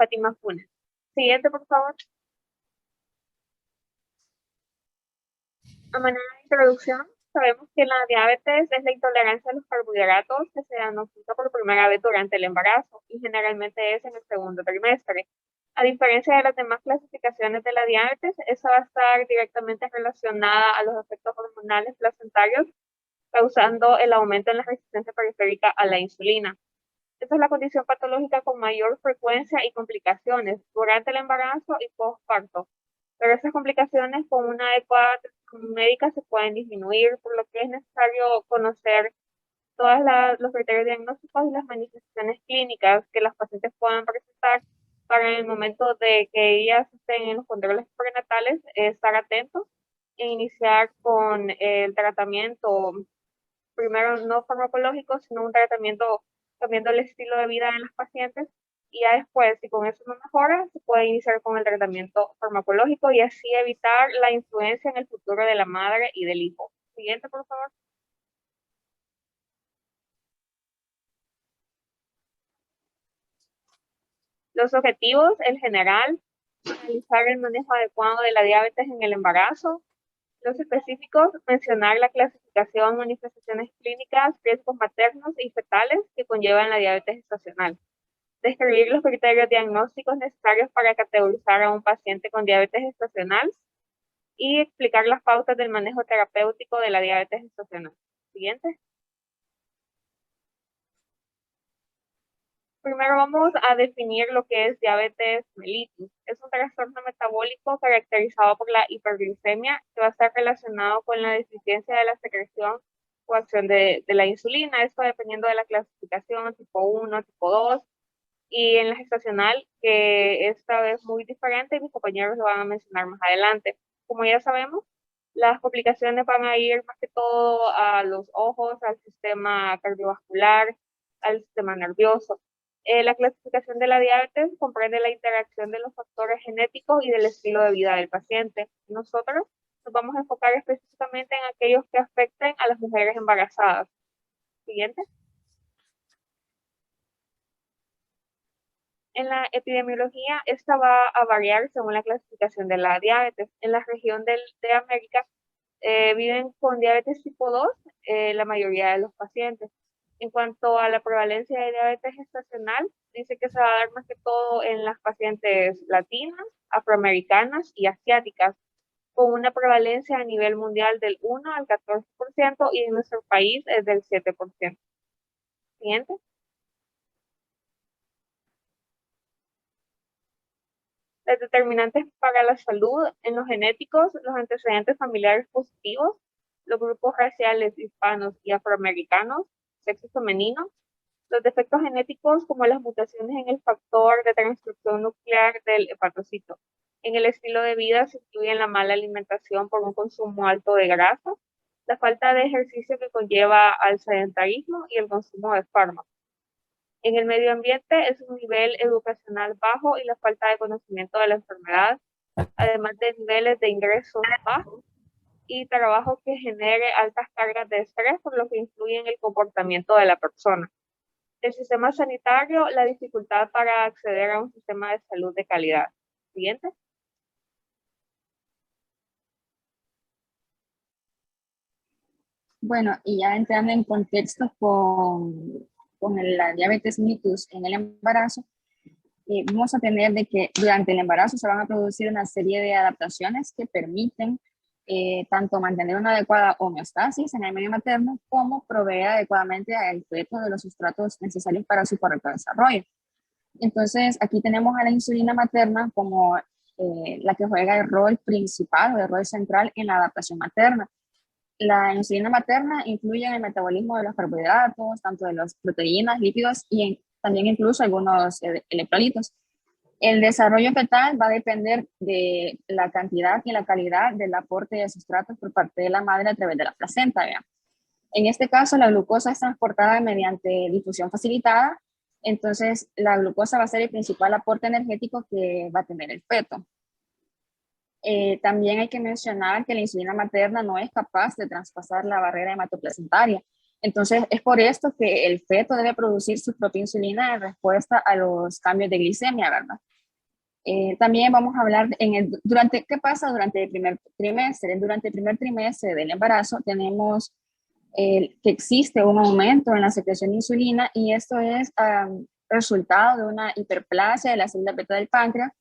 Fátima Funes. Siguiente, por favor. A manera de introducción, sabemos que la diabetes es la intolerancia a los carbohidratos que se diagnostica por primera vez durante el embarazo y generalmente es en el segundo trimestre. A diferencia de las demás clasificaciones de la diabetes, esa va a estar directamente relacionada a los efectos hormonales placentarios, causando el aumento en la resistencia periférica a la insulina. Esta es la condición patológica con mayor frecuencia y complicaciones durante el embarazo y postparto. Pero esas complicaciones con una adecuada atención médica se pueden disminuir, por lo que es necesario conocer todos los criterios diagnósticos y las manifestaciones clínicas que las pacientes puedan presentar para en el momento de que ellas estén en los controles prenatales, estar atentos e iniciar con el tratamiento, primero no farmacológico, sino un tratamiento cambiando el estilo de vida en las pacientes y ya después, si con eso no mejora, se puede iniciar con el tratamiento farmacológico y así evitar la influencia en el futuro de la madre y del hijo. Siguiente, por favor. Los objetivos, en general, realizar el manejo adecuado de la diabetes en el embarazo. Los específicos, mencionar la clasificación, manifestaciones clínicas, riesgos maternos y fetales que conllevan la diabetes gestacional. Describir los criterios diagnósticos necesarios para categorizar a un paciente con diabetes gestacional y explicar las pautas del manejo terapéutico de la diabetes gestacional. Siguiente. Primero vamos a definir lo que es diabetes mellitus. Es un trastorno metabólico caracterizado por la hiperglicemia que va a estar relacionado con la deficiencia de la secreción o acción de la insulina, esto dependiendo de la clasificación, tipo 1, tipo 2, y en la gestacional, que esta vez muy diferente, y mis compañeros lo van a mencionar más adelante. Como ya sabemos, las complicaciones van a ir más que todo a los ojos, al sistema cardiovascular, al sistema nervioso. La clasificación de la diabetes comprende la interacción de los factores genéticos y del estilo de vida del paciente. Nosotros nos vamos a enfocar específicamente en aquellos que afecten a las mujeres embarazadas. Siguiente. En la epidemiología, esta va a variar según la clasificación de la diabetes. En la región de América viven con diabetes tipo 2 la mayoría de los pacientes. En cuanto a la prevalencia de diabetes gestacional, dice que se va a dar más que todo en las pacientes latinas, afroamericanas y asiáticas, con una prevalencia a nivel mundial del 1 al 14% y en nuestro país es del 7%. Siguiente. Las determinantes para la salud en los genéticos, los antecedentes familiares positivos, los grupos raciales hispanos y afroamericanos, sexo femenino, los defectos genéticos como las mutaciones en el factor de transcripción nuclear del hepatocito. En el estilo de vida se incluyen la mala alimentación por un consumo alto de grasa, la falta de ejercicio que conlleva al sedentarismo y el consumo de fármacos. En el medio ambiente es un nivel educacional bajo y la falta de conocimiento de la enfermedad, además de niveles de ingresos bajos y trabajo que genere altas cargas de estrés, por lo que influye en el comportamiento de la persona. El sistema sanitario, la dificultad para acceder a un sistema de salud de calidad. Siguiente. Bueno, y ya entrando en contexto con la diabetes mellitus en el embarazo, vamos a tener de que durante el embarazo se van a producir una serie de adaptaciones que permiten tanto mantener una adecuada homeostasis en el medio materno como proveer adecuadamente al feto de los sustratos necesarios para su correcto desarrollo. Entonces, aquí tenemos a la insulina materna como la que juega el rol principal o el rol central en la adaptación materna. La insulina materna influye en el metabolismo de los carbohidratos, tanto de las proteínas, lípidos y también incluso algunos electrolitos. El desarrollo fetal va a depender de la cantidad y la calidad del aporte de sustratos por parte de la madre a través de la placenta. ¿Vean? En este caso, la glucosa es transportada mediante difusión facilitada, entonces la glucosa va a ser el principal aporte energético que va a tener el feto. También hay que mencionar que la insulina materna no es capaz de traspasar la barrera hematoplacentaria. Entonces, es por esto que el feto debe producir su propia insulina en respuesta a los cambios de glicemia, ¿verdad? También vamos a hablar ¿qué pasa durante el primer trimestre? Durante el primer trimestre del embarazo tenemos que existe un aumento en la secreción de insulina y esto es resultado de una hiperplasia de la célula beta del páncreas.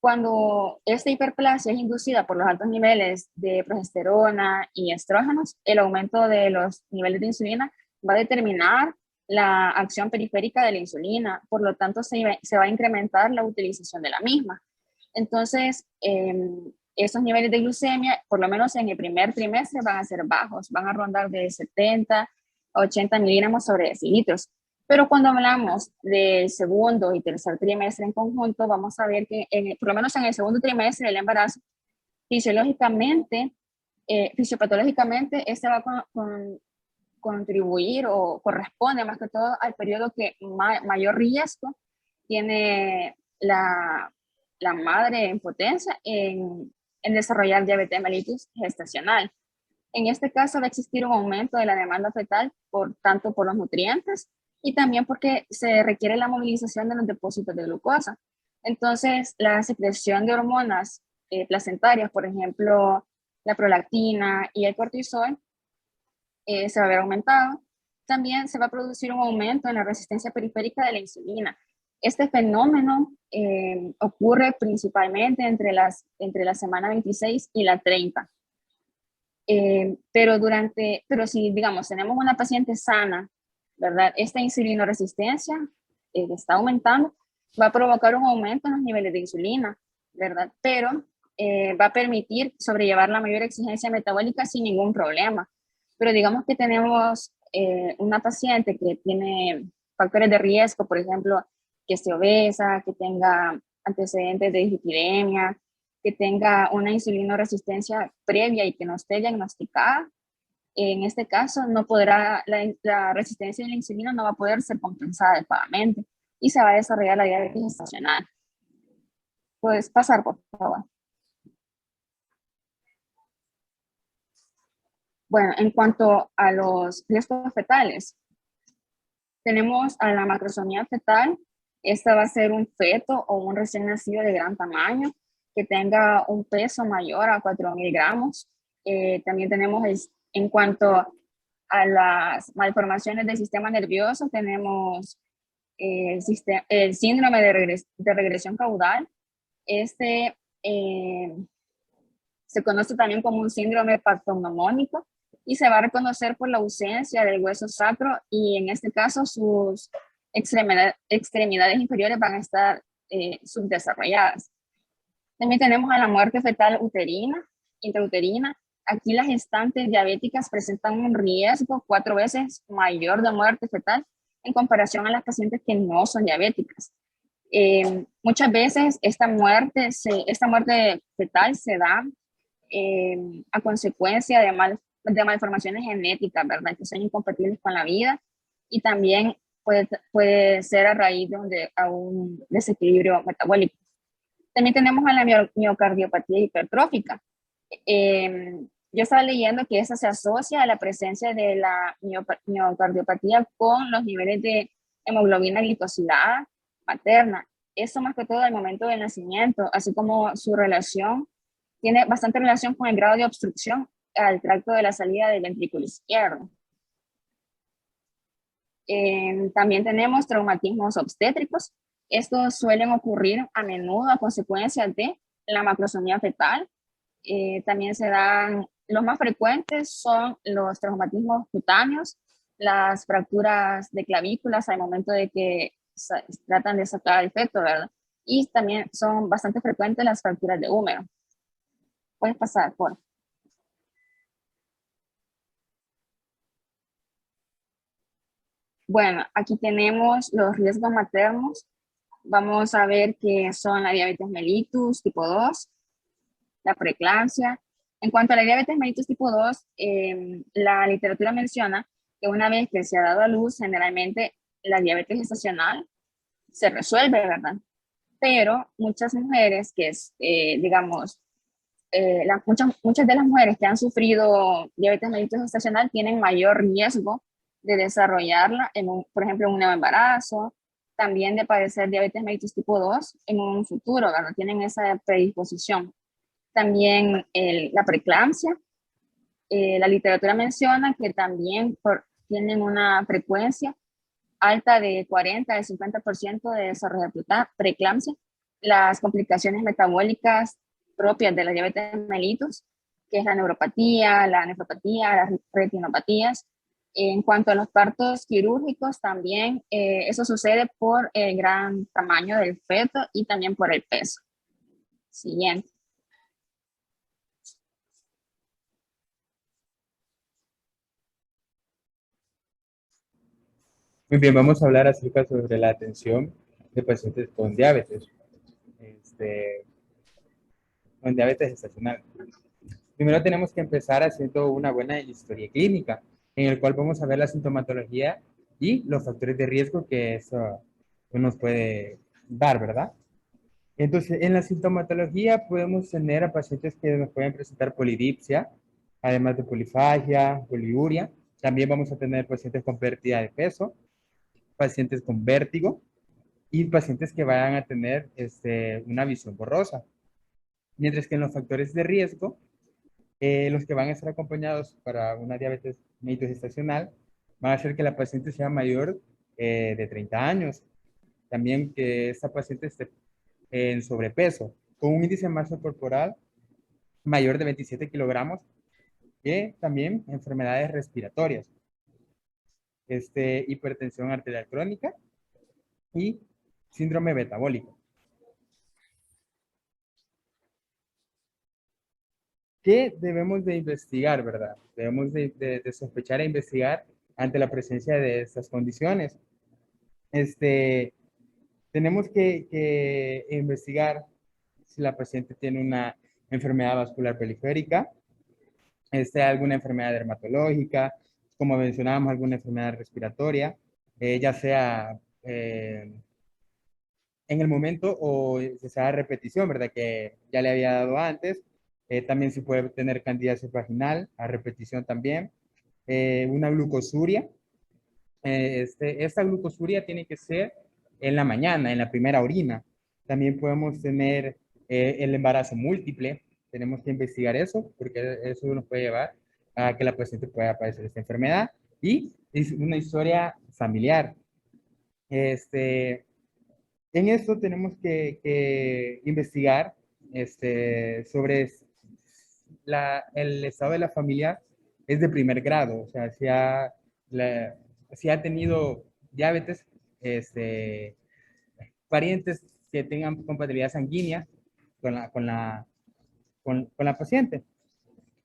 Cuando esta hiperplasia es inducida por los altos niveles de progesterona y estrógenos, el aumento de los niveles de insulina va a determinar la acción periférica de la insulina, por lo tanto se va a incrementar la utilización de la misma. Entonces, esos niveles de glucemia, por lo menos en el primer trimestre, van a ser bajos, van a rondar de 70 a 80 miligramos sobre decilitros. Pero cuando hablamos del segundo y tercer trimestre en conjunto, vamos a ver que por lo menos en el segundo trimestre del embarazo, fisiológicamente, fisiopatológicamente, este va a contribuir o corresponde más que todo al periodo que mayor riesgo tiene la madre en potencia en desarrollar diabetes mellitus gestacional. En este caso va a existir un aumento de la demanda fetal tanto por los nutrientes y también porque se requiere la movilización de los depósitos de glucosa. Entonces, la secreción de hormonas placentarias, por ejemplo, la prolactina y el cortisol, se va a ver aumentado. También se va a producir un aumento en la resistencia periférica de la insulina. Este fenómeno ocurre principalmente entre la semana 26 y la 30. Pero si, digamos, tenemos una paciente sana, ¿verdad? Esta insulinoresistencia que está aumentando va a provocar un aumento en los niveles de insulina, ¿verdad? Pero va a permitir sobrellevar la mayor exigencia metabólica sin ningún problema. Pero digamos que tenemos una paciente que tiene factores de riesgo, por ejemplo, que esté obesa, que tenga antecedentes de dislipidemia, que tenga una insulinoresistencia previa y que no esté diagnosticada. En este caso, no podrá, la resistencia de la insulina no va a poder ser compensada adecuadamente y se va a desarrollar la diabetes gestacional. Puedes pasar, por favor. Bueno, en cuanto a los riesgos fetales, tenemos a la macrosomía fetal. Esta va a ser un feto o un recién nacido de gran tamaño que tenga un peso mayor a 4.000 gramos. También tenemos, en cuanto a las malformaciones del sistema nervioso, tenemos el síndrome de regresión caudal. Este se conoce también como un síndrome patognomónico y se va a reconocer por la ausencia del hueso sacro y en este caso sus extremidades inferiores van a estar subdesarrolladas. También tenemos a la muerte fetal intrauterina. Aquí las gestantes diabéticas presentan un riesgo 4 veces mayor de muerte fetal en comparación a las pacientes que no son diabéticas. Muchas veces esta muerte fetal se da a consecuencia de malformaciones genéticas, ¿verdad? Que son incompatibles con la vida y también puede ser a raíz de un desequilibrio metabólico. También tenemos a la miocardiopatía hipertrófica. Yo estaba leyendo que esa se asocia a la presencia de la miocardiopatía con los niveles de hemoglobina glicosilada materna. Eso más que todo al momento del nacimiento, así como su relación, tiene bastante relación con el grado de obstrucción al tracto de la salida del ventrículo izquierdo. También tenemos traumatismos obstétricos. Estos suelen ocurrir a menudo a consecuencia de la macrosomía fetal. También se dan, los más frecuentes son los traumatismos cutáneos, las fracturas de clavículas al momento de que tratan de sacar el feto, ¿verdad? Y también son bastante frecuentes las fracturas de húmero. Puedes pasar, por. Bueno, aquí tenemos los riesgos maternos. Vamos a ver que son la diabetes mellitus tipo 2, la preeclampsia. En cuanto a la diabetes mellitus tipo 2, la literatura menciona que una vez que se ha dado a luz, generalmente la diabetes gestacional se resuelve, ¿verdad? Pero muchas mujeres que, digamos, muchas de las mujeres que han sufrido diabetes mellitus gestacional tienen mayor riesgo de desarrollarla, por ejemplo, en un nuevo embarazo también de padecer diabetes mellitus tipo 2 en un futuro, ¿verdad? Tienen esa predisposición. También la preeclampsia. La literatura menciona que también tienen una frecuencia alta de 40 al 50% de desarrollo de preeclampsia. Las complicaciones metabólicas propias de la diabetes mellitus, que es la neuropatía, la nefropatía, las retinopatías. En cuanto a los partos quirúrgicos, también eso sucede por el gran tamaño del feto y también por el peso. Siguiente. Muy bien, vamos a hablar acerca sobre la atención de pacientes con diabetes, este, con diabetes gestacional. Primero tenemos que empezar haciendo una buena historia clínica, en el cual vamos a ver la sintomatología y los factores de riesgo que eso nos puede dar, ¿verdad? Entonces, en la sintomatología podemos tener a pacientes que nos pueden presentar polidipsia, además de polifagia, poliuria. También vamos a tener pacientes con pérdida de peso, pacientes con vértigo y pacientes que vayan a tener una visión borrosa. Mientras que en los factores de riesgo, los que van a estar acompañados para una diabetes mellitus gestacional van a ser que la paciente sea mayor de 30 años. También que esta paciente esté en sobrepeso, con un índice de masa corporal mayor de 27 kilogramos, y también enfermedades respiratorias, hipertensión arterial crónica y síndrome metabólico. ¿Qué debemos de investigar, verdad? Debemos de sospechar e investigar ante la presencia de estas condiciones. Tenemos que investigar si la paciente tiene una enfermedad vascular periférica, alguna enfermedad dermatológica, como mencionábamos, alguna enfermedad respiratoria, ya sea en el momento o sea repetición, ¿verdad? Que ya le había dado antes. También se puede tener candidiasis vaginal, a repetición también. Una glucosuria. Esta glucosuria tiene que ser en la mañana, en la primera orina. También podemos tener el embarazo múltiple. Tenemos que investigar eso porque eso nos puede llevar a que la paciente pueda padecer esta enfermedad. Y es una historia familiar. En esto tenemos que investigar sobre el estado de la familia es de primer grado, o sea, si ha tenido diabetes, parientes que tengan compatibilidad sanguínea con la paciente.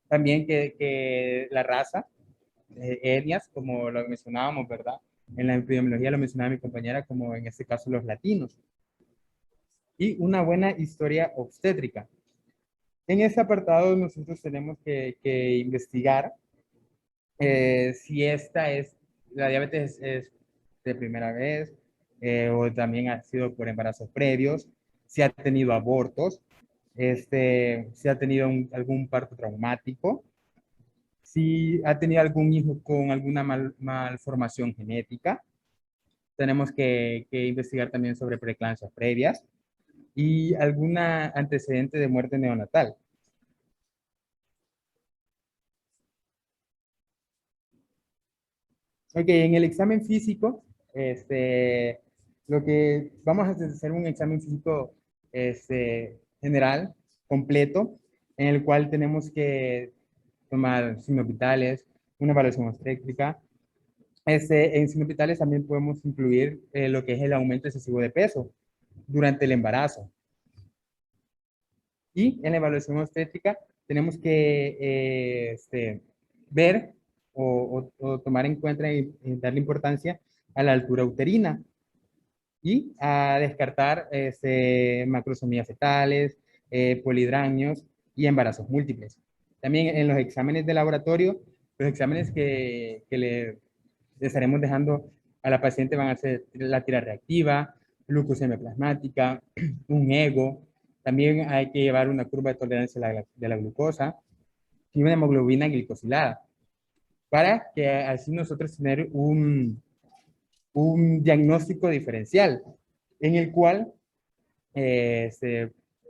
También que la raza, etnias, como lo mencionábamos, ¿verdad? En la epidemiología lo mencionaba mi compañera, como en este caso los latinos. Y una buena historia obstétrica. En este apartado nosotros tenemos que investigar si la diabetes es de primera vez o también ha sido por embarazos previos, si ha tenido abortos, si ha tenido algún parto traumático, si ha tenido algún hijo con alguna malformación genética. Tenemos que investigar también sobre preeclampsias previas y alguna antecedente de muerte neonatal. Ok, en el examen físico, lo que vamos a hacer un examen físico general, completo, en el cual tenemos que tomar signos vitales, una evaluación obstétrica. En signos vitales también podemos incluir lo que es el aumento excesivo de peso durante el embarazo. Y en la evaluación obstétrica tenemos que ver o tomar en cuenta y darle importancia a la altura uterina y a descartar macrosomías fetales, polidramios y embarazos múltiples. También en los exámenes de laboratorio, los exámenes que le estaremos dejando a la paciente van a ser la tira reactiva, glucosemia plasmática, un ego. También hay que llevar una curva de tolerancia de la glucosa y una hemoglobina glicosilada para que así nosotros tener un un diagnóstico diferencial en el cual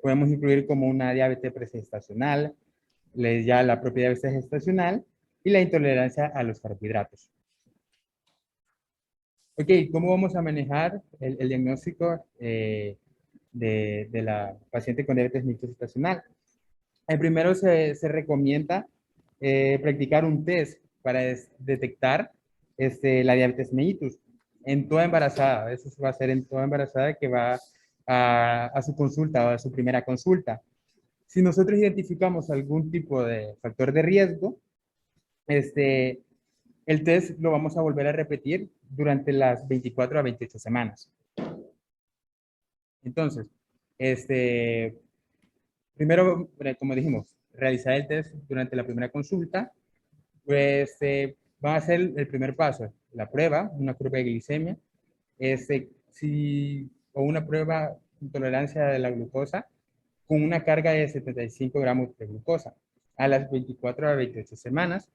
podemos incluir como una diabetes pregestacional, ya la propia diabetes gestacional y la intolerancia a los carbohidratos. Ok, ¿cómo vamos a manejar el diagnóstico de la paciente con diabetes mellitus gestacional? Primero se recomienda practicar un test para detectar la diabetes mellitus en toda embarazada. Eso se va a hacer en toda embarazada que va a su consulta o a su primera consulta. Si nosotros identificamos algún tipo de factor de riesgo, el test lo vamos a volver a repetir durante las 24 a 28 semanas. Entonces, primero, como dijimos, realizar el test durante la primera consulta, pues va a ser el primer paso, la prueba, una prueba de glicemia, o una prueba de tolerancia de la glucosa con una carga de 75 gramos de glucosa a las 24 a 28 semanas.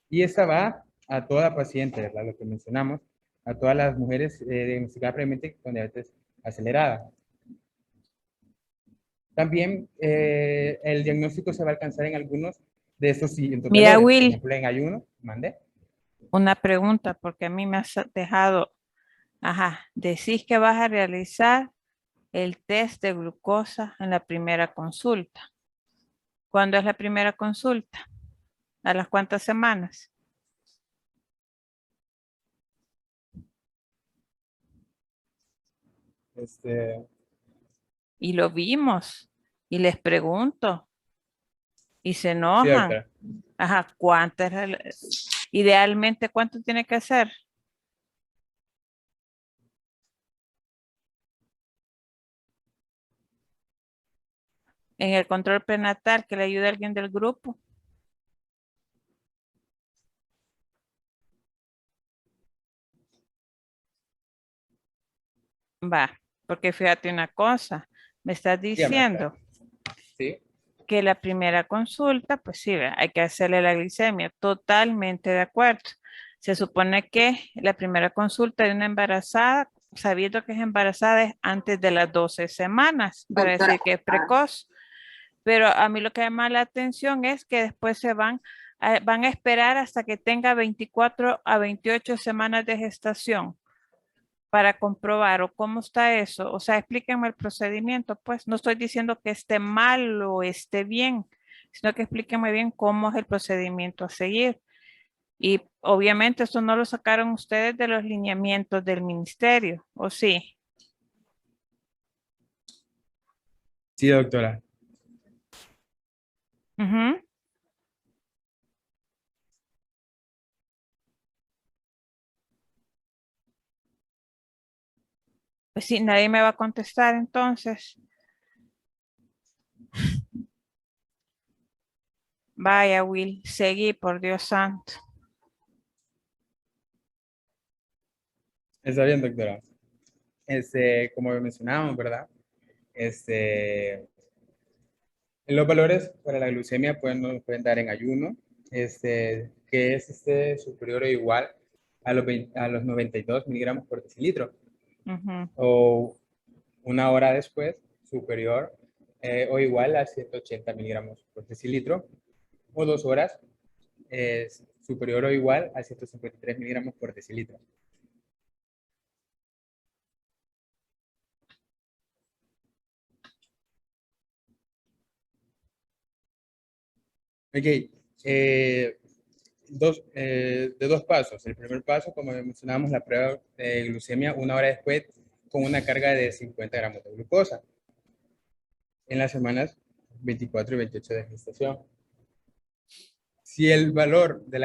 Y esta va a toda paciente, ¿verdad? Lo que mencionamos, a todas las mujeres diagnosticadas previamente con diabetes acelerada. También el diagnóstico se va a alcanzar en algunos de estos siguientes Mira, valores. Por Will, ejemplo, en ayuno, mande. una pregunta, porque a mí me has dejado, decís que vas a realizar el test de glucosa en la primera consulta. ¿Cuándo es la primera consulta? ¿A las cuántas semanas? Y lo vimos. Y les pregunto. Y se Sí, enojan. doctora. Idealmente, ¿cuánto tiene que hacer? En el control prenatal, que le ayude a alguien del grupo. Va, porque fíjate una cosa, me estás Dígame, doctora. diciendo Sí. que la primera consulta, pues sí, hay que hacerle la glicemia, totalmente de acuerdo. Se supone que la primera consulta de una embarazada, sabiendo que es embarazada, es antes de las 12 semanas, para Doctora, decir que es precoz. Pero a mí lo que llama la atención es que después van a esperar hasta que tenga 24 a 28 semanas de gestación para comprobar o cómo está eso. O sea, explíquenme el procedimiento, pues no estoy diciendo que esté mal o esté bien, sino que explíquenme bien cómo es el procedimiento a seguir. Y obviamente eso no lo sacaron ustedes de los lineamientos del ministerio, ¿o sí? Sí, doctora. Ujú. Pues sí, nadie me va a contestar entonces. Vaya, Will, seguí, por Dios santo. Está bien, doctora. Como mencionábamos, ¿verdad? Los valores para la glucemia nos pueden dar en ayuno, que es superior o igual a los 92 miligramos por decilitro, Ujú. o una hora después, superior o igual a 180 miligramos por decilitro, o 2 horas, superior o igual a 153 miligramos por decilitro. Ok, de dos pasos. El primer paso, como mencionábamos, la prueba de glucemia una hora después con una carga de 50 gramos de glucosa en las semanas 24 y 28 de gestación. Si el valor de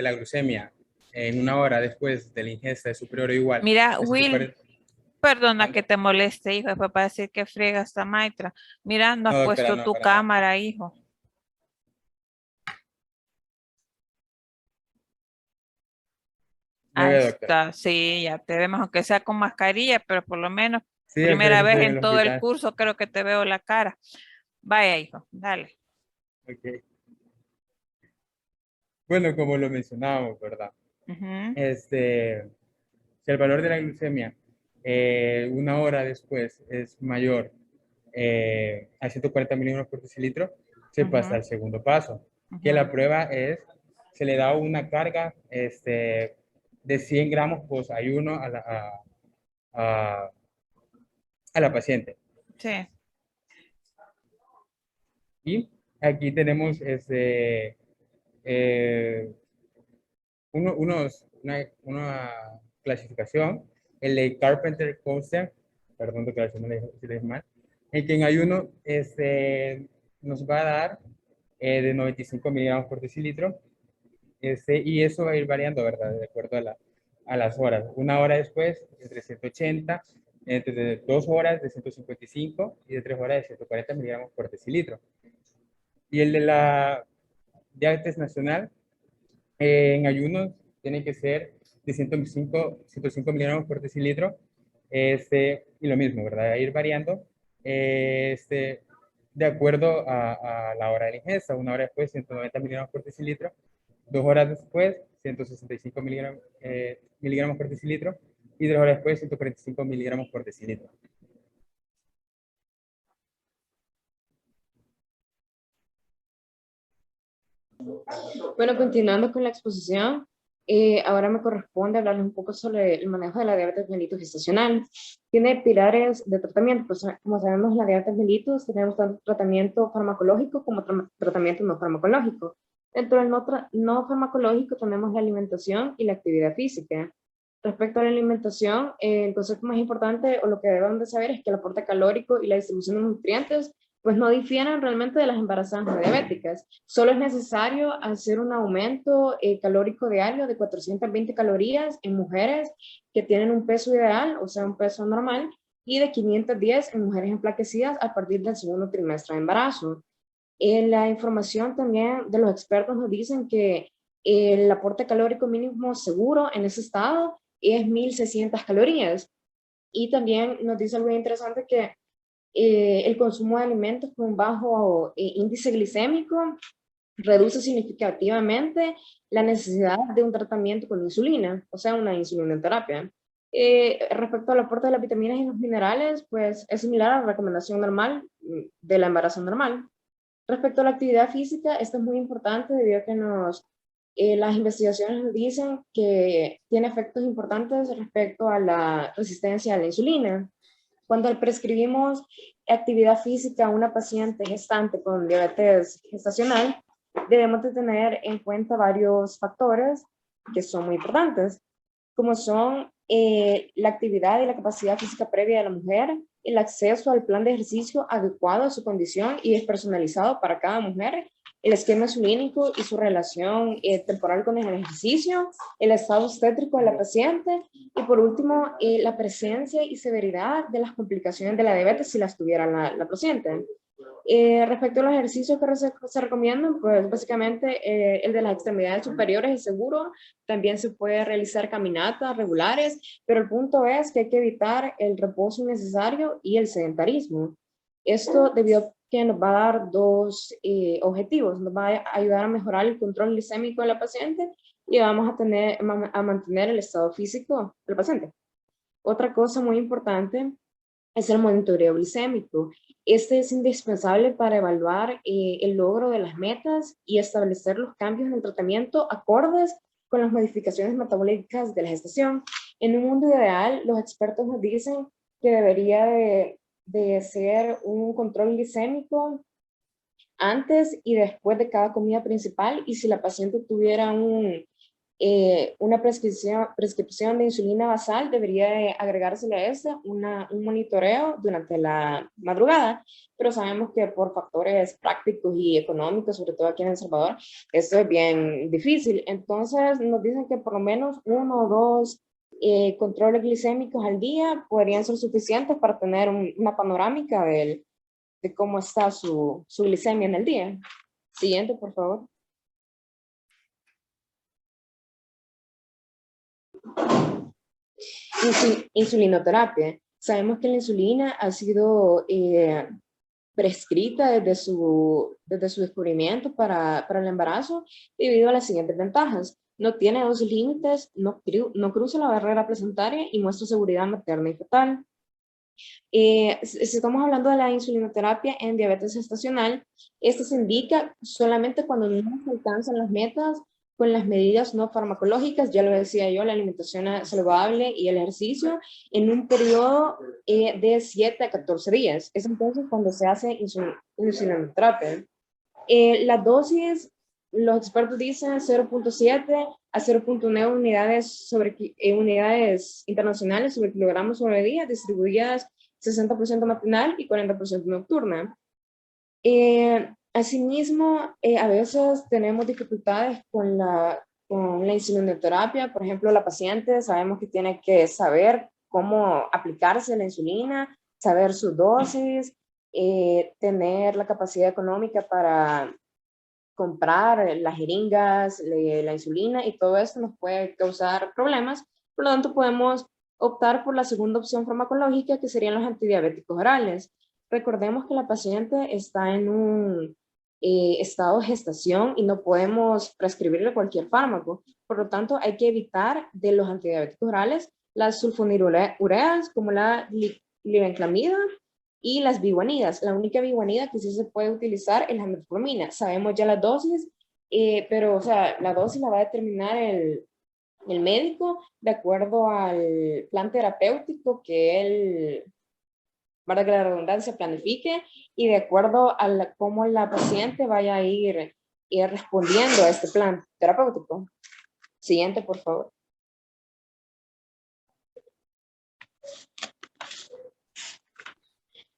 la glucemia en una hora después de la ingesta es superior o igual Mira, a Will, 140, perdona que ¿mande? te moleste, hijo, después va a decir que friega esta maitra. Mira, no has No, doctora, puesto no, tu para nada. cámara, hijo. Me Ahí ve, doctora. está, sí, ya te vemos, aunque sea con mascarilla, pero por lo menos Sí, doctora, primera que vez estoy en en el todo el hospital. curso creo que te veo la cara. Vaya, hijo, dale. Ok. Bueno, como lo mencionábamos, ¿verdad? Ujú. Este, Si el valor de la glucemia una hora después es mayor a 140 miligramos por decilitro, se pasa al segundo paso, que la prueba es, se le da una carga de 100 gramos post ayuno a la paciente. Sí. Y aquí tenemos una clasificación, el de Carpenter-Koester, perdón de que no le dije mal, en que en ayuno nos va a dar de 95 miligramos por decilitro, y eso va a ir variando, ¿verdad? De acuerdo a las horas. Una hora después, de 380, entre 2 horas de 155 y de 3 horas de 140 miligramos por decilitro. Y el de la diabetes nacional, en ayunos, tiene que ser de 105 miligramos por decilitro, y lo mismo, ¿verdad? A ir variando, de acuerdo a la hora de la ingesta. Una hora después, 190 miligramos por decilitro. 2 horas después, 165 miligramos por decilitro. Y 3 horas después, 145 miligramos por decilitro. Bueno, continuando con la exposición, ahora me corresponde hablarles un poco sobre el manejo de la diabetes mellitus gestacional. Tiene pilares de tratamiento, pues como sabemos, la diabetes mellitus tenemos tanto tratamiento farmacológico como tratamiento no farmacológico. Dentro del no farmacológico tenemos la alimentación y la actividad física. Respecto a la alimentación, entonces lo más importante o lo que deben de saber es que el aporte calórico y la distribución de nutrientes pues no difieren realmente de las embarazadas no diabéticas. Solo es necesario hacer un aumento calórico diario de 420 calorías en mujeres que tienen un peso ideal, o sea, un peso normal, y de 510 en mujeres enflaquecidas a partir del segundo trimestre de embarazo. La información también de los expertos nos dicen que el aporte calórico mínimo seguro en ese estado es 1.600 calorías. Y también nos dice algo interesante que el consumo de alimentos con bajo índice glicémico reduce significativamente la necesidad de un tratamiento con insulina, o sea, una insulinoterapia. Respecto al aporte de las vitaminas y los minerales, pues es similar a la recomendación normal de la embarazo normal. Respecto a la actividad física, esto es muy importante debido a que las investigaciones nos dicen que tiene efectos importantes respecto a la resistencia a la insulina. Cuando prescribimos actividad física a una paciente gestante con diabetes gestacional, debemos de tener en cuenta varios factores que son muy importantes, como son la actividad y la capacidad física previa de la mujer, el acceso al plan de ejercicio adecuado a su condición y es personalizado para cada mujer, el esquema insulínico y su relación temporal con el ejercicio, el estado obstétrico de la paciente y por último la presencia y severidad de las complicaciones de la diabetes si las tuviera la paciente. Respecto a los ejercicios que se recomiendan, pues básicamente el de las extremidades superiores es seguro, también se puede realizar caminatas regulares, pero el punto es que hay que evitar el reposo innecesario y el sedentarismo. Esto debido a que nos va a dar dos objetivos, nos va a ayudar a mejorar el control glicémico de la paciente y vamos a mantener el estado físico del paciente. Otra cosa muy importante es el monitoreo glicémico. Este es indispensable para evaluar el logro de las metas y establecer los cambios en el tratamiento acordes con las modificaciones metabólicas de la gestación. En un mundo ideal, los expertos nos dicen que debería de ser un control glicémico antes y después de cada comida principal, y si la paciente tuviera una prescripción de insulina basal, debería de agregársele a esta un monitoreo durante la madrugada, pero sabemos que por factores prácticos y económicos, sobre todo aquí en El Salvador, esto es bien difícil. Entonces nos dicen que por lo menos 1 o 2 controles glicémicos al día podrían ser suficientes para tener una panorámica de cómo está su glicemia en el día. Siguiente, por favor. Insulinoterapia. Sabemos que la insulina ha sido prescrita desde su descubrimiento para el embarazo debido a las siguientes ventajas. no tiene dosis límites, no cruza la barrera placentaria y muestra seguridad materna y fetal. Si estamos hablando de la insulinoterapia en diabetes gestacional, esto se indica solamente cuando no se alcanzan las metas con las medidas no farmacológicas, ya lo decía yo, la alimentación saludable y el ejercicio, en un periodo de 7 a 14 días. Es entonces cuando se hace insulinoterapia. La dosis, los expertos dicen 0.7 a 0.9 unidades internacionales sobre kilogramos sobre día, distribuidas 60% matinal y 40% nocturna. Asimismo, a veces tenemos dificultades con la insulinoterapia. Por ejemplo, la paciente sabemos que tiene que saber cómo aplicarse la insulina, saber su dosis, tener la capacidad económica para comprar las jeringas, la insulina, y todo esto nos puede causar problemas. Por lo tanto, podemos optar por la segunda opción farmacológica, que serían los antidiabéticos orales. Recordemos que la paciente está en un estado de gestación y no podemos prescribirle cualquier fármaco. Por lo tanto, hay que evitar de los antidiabéticos orales las sulfonilureas, como la glibenclamida y las biguanidas. La única biguanida que sí se puede utilizar es la metformina. Sabemos ya las dosis, pero o sea, la dosis la va a determinar el médico de acuerdo al plan terapéutico que él, para que la redundancia, planifique, y de acuerdo a cómo la paciente vaya a ir respondiendo a este plan terapéutico. Siguiente, por favor.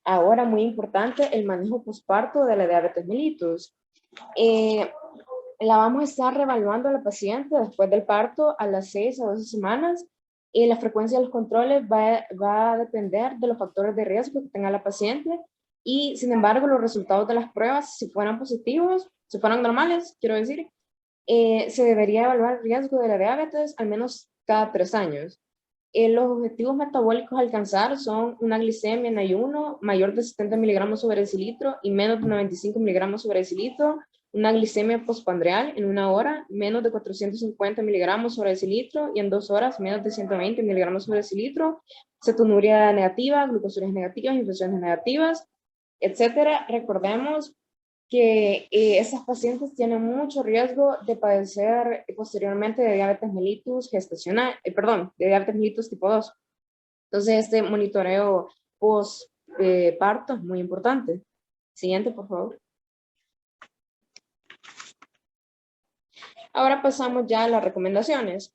Ahora, muy importante, el manejo posparto de la diabetes mellitus. La vamos a estar reevaluando a la paciente después del parto a las 6 a 12 semanas. La frecuencia de los controles va a depender de los factores de riesgo que tenga la paciente, y sin embargo los resultados de las pruebas, si fueran positivos, si fueran normales, quiero decir, se debería evaluar el riesgo de la diabetes al menos cada 3 años. Los objetivos metabólicos a alcanzar son una glicemia en ayuno mayor de 70 miligramos sobre decilitro y menos de 95 miligramos sobre decilitro, una glicemia postprandial en 1 hora menos de 450 miligramos sobre decilitro y en 2 horas menos de 120 miligramos sobre decilitro, cetonuria negativa, glucosurias negativas, infecciones negativas, etcétera. Recordemos que esas pacientes tienen mucho riesgo de padecer posteriormente de diabetes mellitus gestacional, de diabetes mellitus tipo 2. Entonces, este monitoreo post-parto es muy importante. Siguiente, por favor. Ahora pasamos ya a las recomendaciones.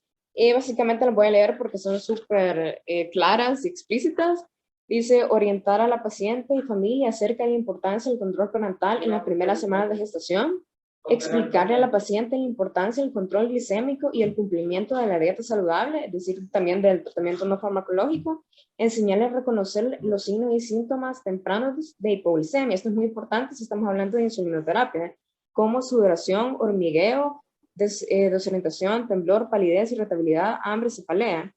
Básicamente las voy a leer porque son súper claras y explícitas. Dice: orientar a la paciente y familia acerca de la importancia del control prenatal en las primeras semanas de gestación. Explicarle a la paciente la importancia del control glicémico y el cumplimiento de la dieta saludable, es decir, también del tratamiento no farmacológico. Enseñarle a reconocer los signos y síntomas tempranos de hipoglicemia. Esto es muy importante si estamos hablando de insulinoterapia, como sudoración, hormigueo, desorientación, temblor, palidez, irritabilidad, hambre, cefalea.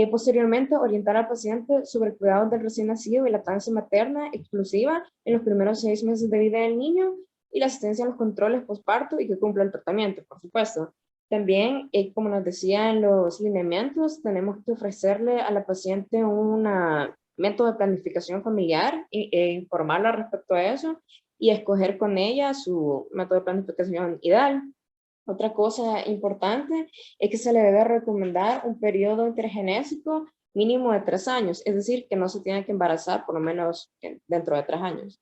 Posteriormente, orientar al paciente sobre el cuidado del recién nacido y lactancia materna exclusiva en los primeros 6 meses de vida del niño, y la asistencia a los controles postparto y que cumpla el tratamiento, por supuesto. También, como nos decía en los lineamientos, tenemos que ofrecerle a la paciente un método de planificación familiar e informarla respecto a eso y escoger con ella su método de planificación ideal. Otra cosa importante es que se le debe recomendar un periodo intergenésico mínimo de 3 años, es decir, que no se tiene que embarazar por lo menos dentro de 3 años,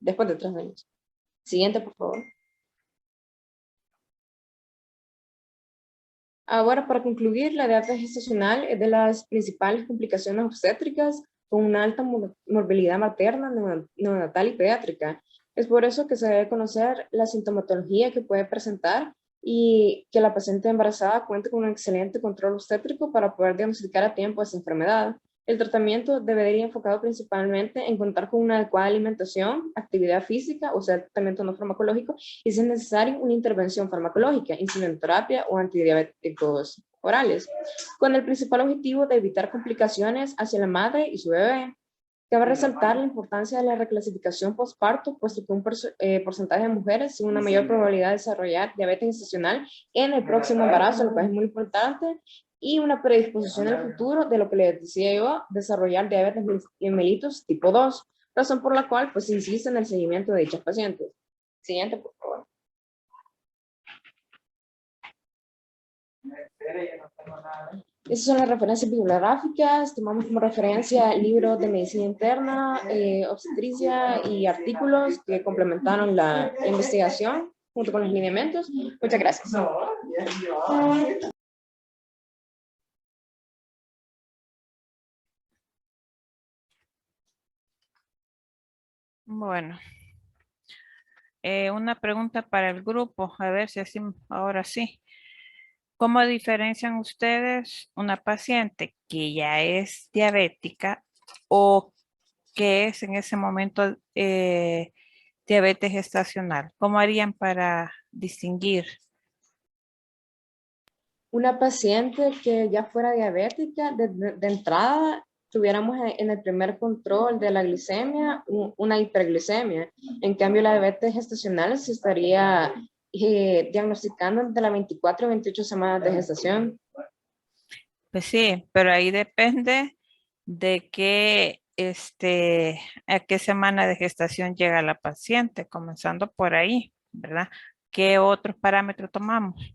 después de 3 años. Siguiente, por favor. Ahora, para concluir, la diabetes gestacional es de las principales complicaciones obstétricas con una alta morbilidad materna, neonatal y pediátrica. Es por eso que se debe conocer la sintomatología que puede presentar y que la paciente embarazada cuente con un excelente control obstétrico para poder diagnosticar a tiempo esta enfermedad. El tratamiento debería ir enfocado principalmente en contar con una adecuada alimentación, actividad física, o sea, tratamiento no farmacológico, y si es necesario una intervención farmacológica, insulinoterapia o antidiabéticos orales, con el principal objetivo de evitar complicaciones hacia la madre y su bebé. Cabe resaltar la importancia de la reclasificación postparto, puesto que un porcentaje de mujeres tiene una mayor probabilidad de desarrollar diabetes gestacional en el próximo embarazo, lo cual es muy importante, y una predisposición en el futuro de lo que les decía yo, desarrollar diabetes mellitus tipo 2, razón por la cual pues se insiste en el seguimiento de dichas pacientes. Siguiente, por favor. Esas son las referencias bibliográficas. Tomamos como referencia libros de medicina interna, obstetricia y artículos que complementaron la investigación junto con los lineamientos. Muchas gracias. Bueno, una pregunta para el grupo, a ver si así, ahora sí. ¿Cómo diferencian ustedes una paciente que ya es diabética o que es en ese momento diabetes gestacional? ¿Cómo harían para distinguir? Una paciente que ya fuera diabética, de entrada, tuviéramos en el primer control de la glicemia una hiperglicemia. En cambio, la diabetes gestacional se estaría diagnosticando entre las 24 y 28 semanas de gestación. Pues sí, pero ahí depende de a qué semana de gestación llega la paciente, comenzando por ahí, ¿verdad? ¿Qué otros parámetros tomamos?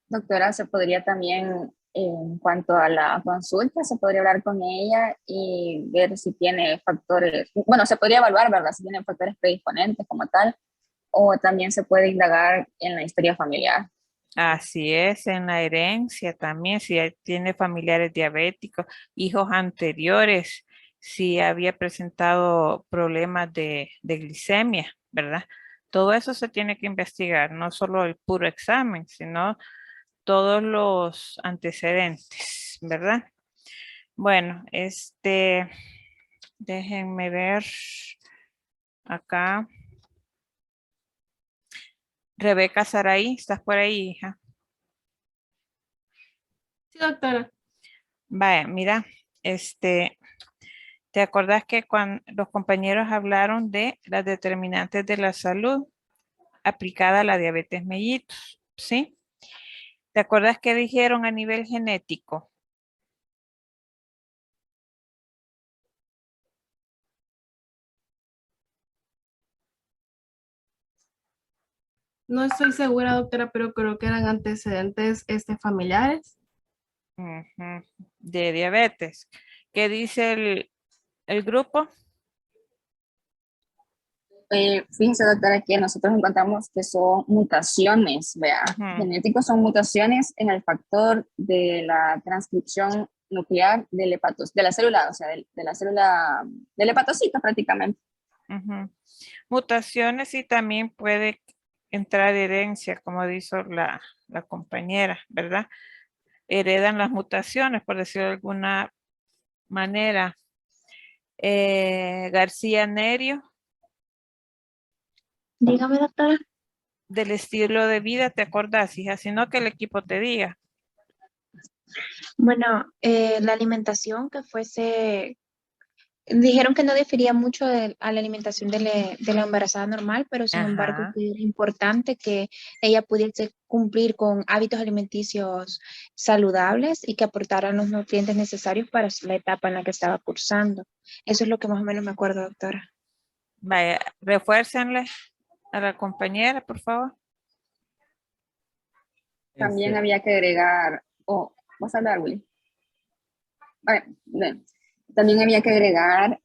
Doctora, se podría también, en cuanto a la consulta, se podría hablar con ella y ver si tiene factores, bueno, se podría evaluar, ¿verdad? Si tiene factores predisponentes como tal, o también se puede indagar en la historia familiar. Así es, en la herencia también, si tiene familiares diabéticos, hijos anteriores, si había presentado problemas de glicemia, ¿verdad? Todo eso se tiene que investigar, no solo el puro examen, sino todos los antecedentes, ¿verdad? Bueno, déjenme ver acá. Rebeca Saraí, ¿estás por ahí, hija? Sí, doctora. Vaya, mira, ¿te acordás que cuando los compañeros hablaron de las determinantes de la salud aplicada a la diabetes mellitus? ¿Sí? ¿Te acordás que dijeron a nivel genético? No estoy segura, doctora, pero creo que eran antecedentes familiares. Ujú, de diabetes. ¿Qué dice el grupo? Fíjense, doctora, que nosotros encontramos que son mutaciones, vea, Ujú. genéticos son mutaciones en el factor de la transcripción nuclear de la célula, o sea, de la célula, del hepatocito prácticamente. Ujú. Mutaciones y también puede entrar herencia, como dijo la compañera, ¿verdad? Heredan las mutaciones, por decirlo de alguna manera. García Nerio, Dígame, doctora. del estilo de vida, ¿te acordás, hija? Sino que el equipo te diga. Bueno, la alimentación que fuese, dijeron que no difería mucho a la alimentación de la embarazada normal, pero sin embargo Ajá. que era importante que ella pudiese cumplir con hábitos alimenticios saludables y que aportaran los nutrientes necesarios para la etapa en la que estaba cursando. Eso es lo que más o menos me acuerdo, doctora. Vaya, refuércenle a la compañera, por favor. También había que agregar, ¿vas a hablar, Willy? Bueno, también había que agregar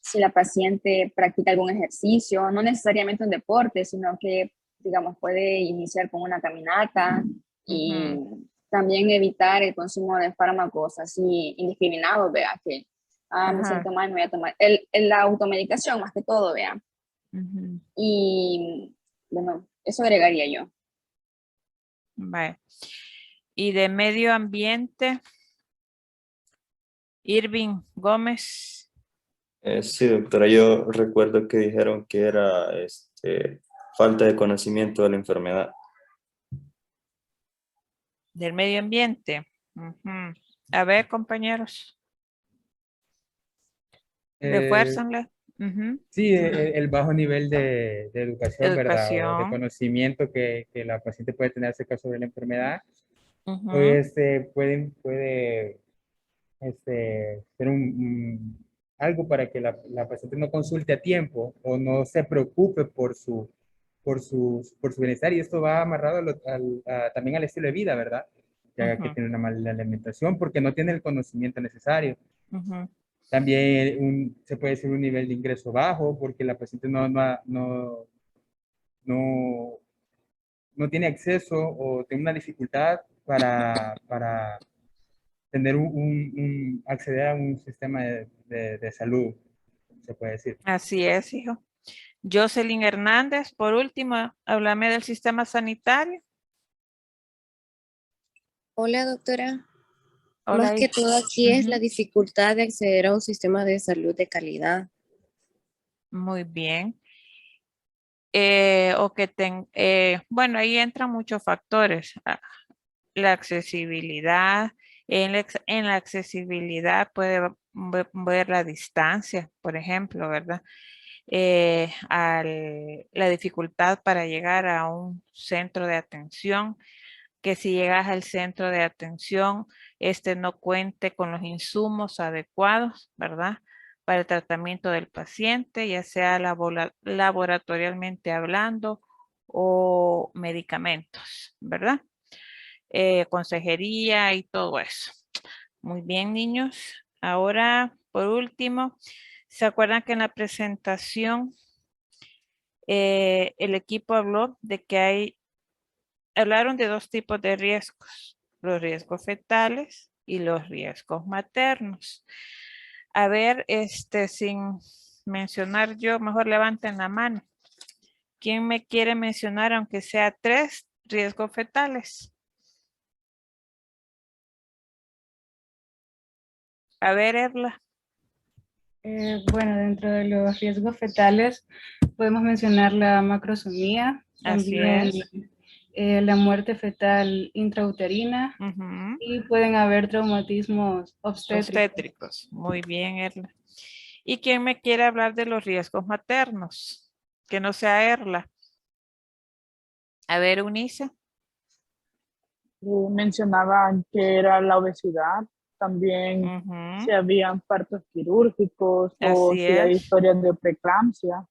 si la paciente practica algún ejercicio, no necesariamente un deporte, sino que, digamos, puede iniciar con una caminata y también evitar el consumo de fármacos así indiscriminados, vea, que me siento mal, me voy a tomar. La automedicación más que todo, vea. Y bueno, eso agregaría yo. Vale. Y de medio ambiente, Irving Gómez. Sí, doctora, yo recuerdo que dijeron que era falta de conocimiento de la enfermedad. Del medio ambiente. Ujú. A ver, compañeros, Eh, refuérzanle. Ujú. sí, el bajo nivel de educación, ¿verdad? O de Educación. conocimiento que la paciente puede tener acerca sobre la enfermedad, Ujú. pues puede ser algo para que la paciente no consulte a tiempo o no se preocupe por su bienestar. Y esto va amarrado también al estilo de vida, ¿verdad? Ya que Ujú. tiene una mala alimentación porque no tiene el conocimiento necesario. Ujú. También se puede decir un nivel de ingreso bajo porque la paciente no, no tiene acceso o tiene una dificultad para tener acceder a un sistema de salud, se puede decir. Así es, hijo. Jocelyn Hernández, por último, háblame del sistema sanitario. Hola, doctora. Más Hola, que hija. todo aquí es la Ujú. dificultad de acceder a un sistema de salud de calidad. Muy bien. Bueno, ahí entran muchos factores. La accesibilidad. En la accesibilidad puede ver la distancia, por ejemplo, ¿verdad? La dificultad para llegar a un centro de atención, que si llegas al centro de atención, este no cuente con los insumos adecuados, ¿verdad? Para el tratamiento del paciente, ya sea laboratorialmente hablando o medicamentos, ¿verdad? Consejería y todo eso. Muy bien, niños. Ahora, por último, ¿se acuerdan que en la presentación el equipo habló de que hablaron de dos tipos de riesgos, los riesgos fetales y los riesgos maternos? A ver, sin mencionar yo, mejor levanten la mano. ¿Quién me quiere mencionar, aunque sea 3 riesgos fetales? A ver, Erla. Bueno, dentro de los riesgos fetales podemos mencionar la macrosomía, Así también es. la muerte fetal intrauterina Ujú. y pueden haber traumatismos obstétricos. Obstétricos. Muy bien, Erla. ¿Y quién me quiere hablar de los riesgos maternos? Que no sea Erla. A ver, Eunice. Mencionaban que era la obesidad, también si Ujú. habían partos quirúrgicos o Así si hay es. historias de preeclampsia,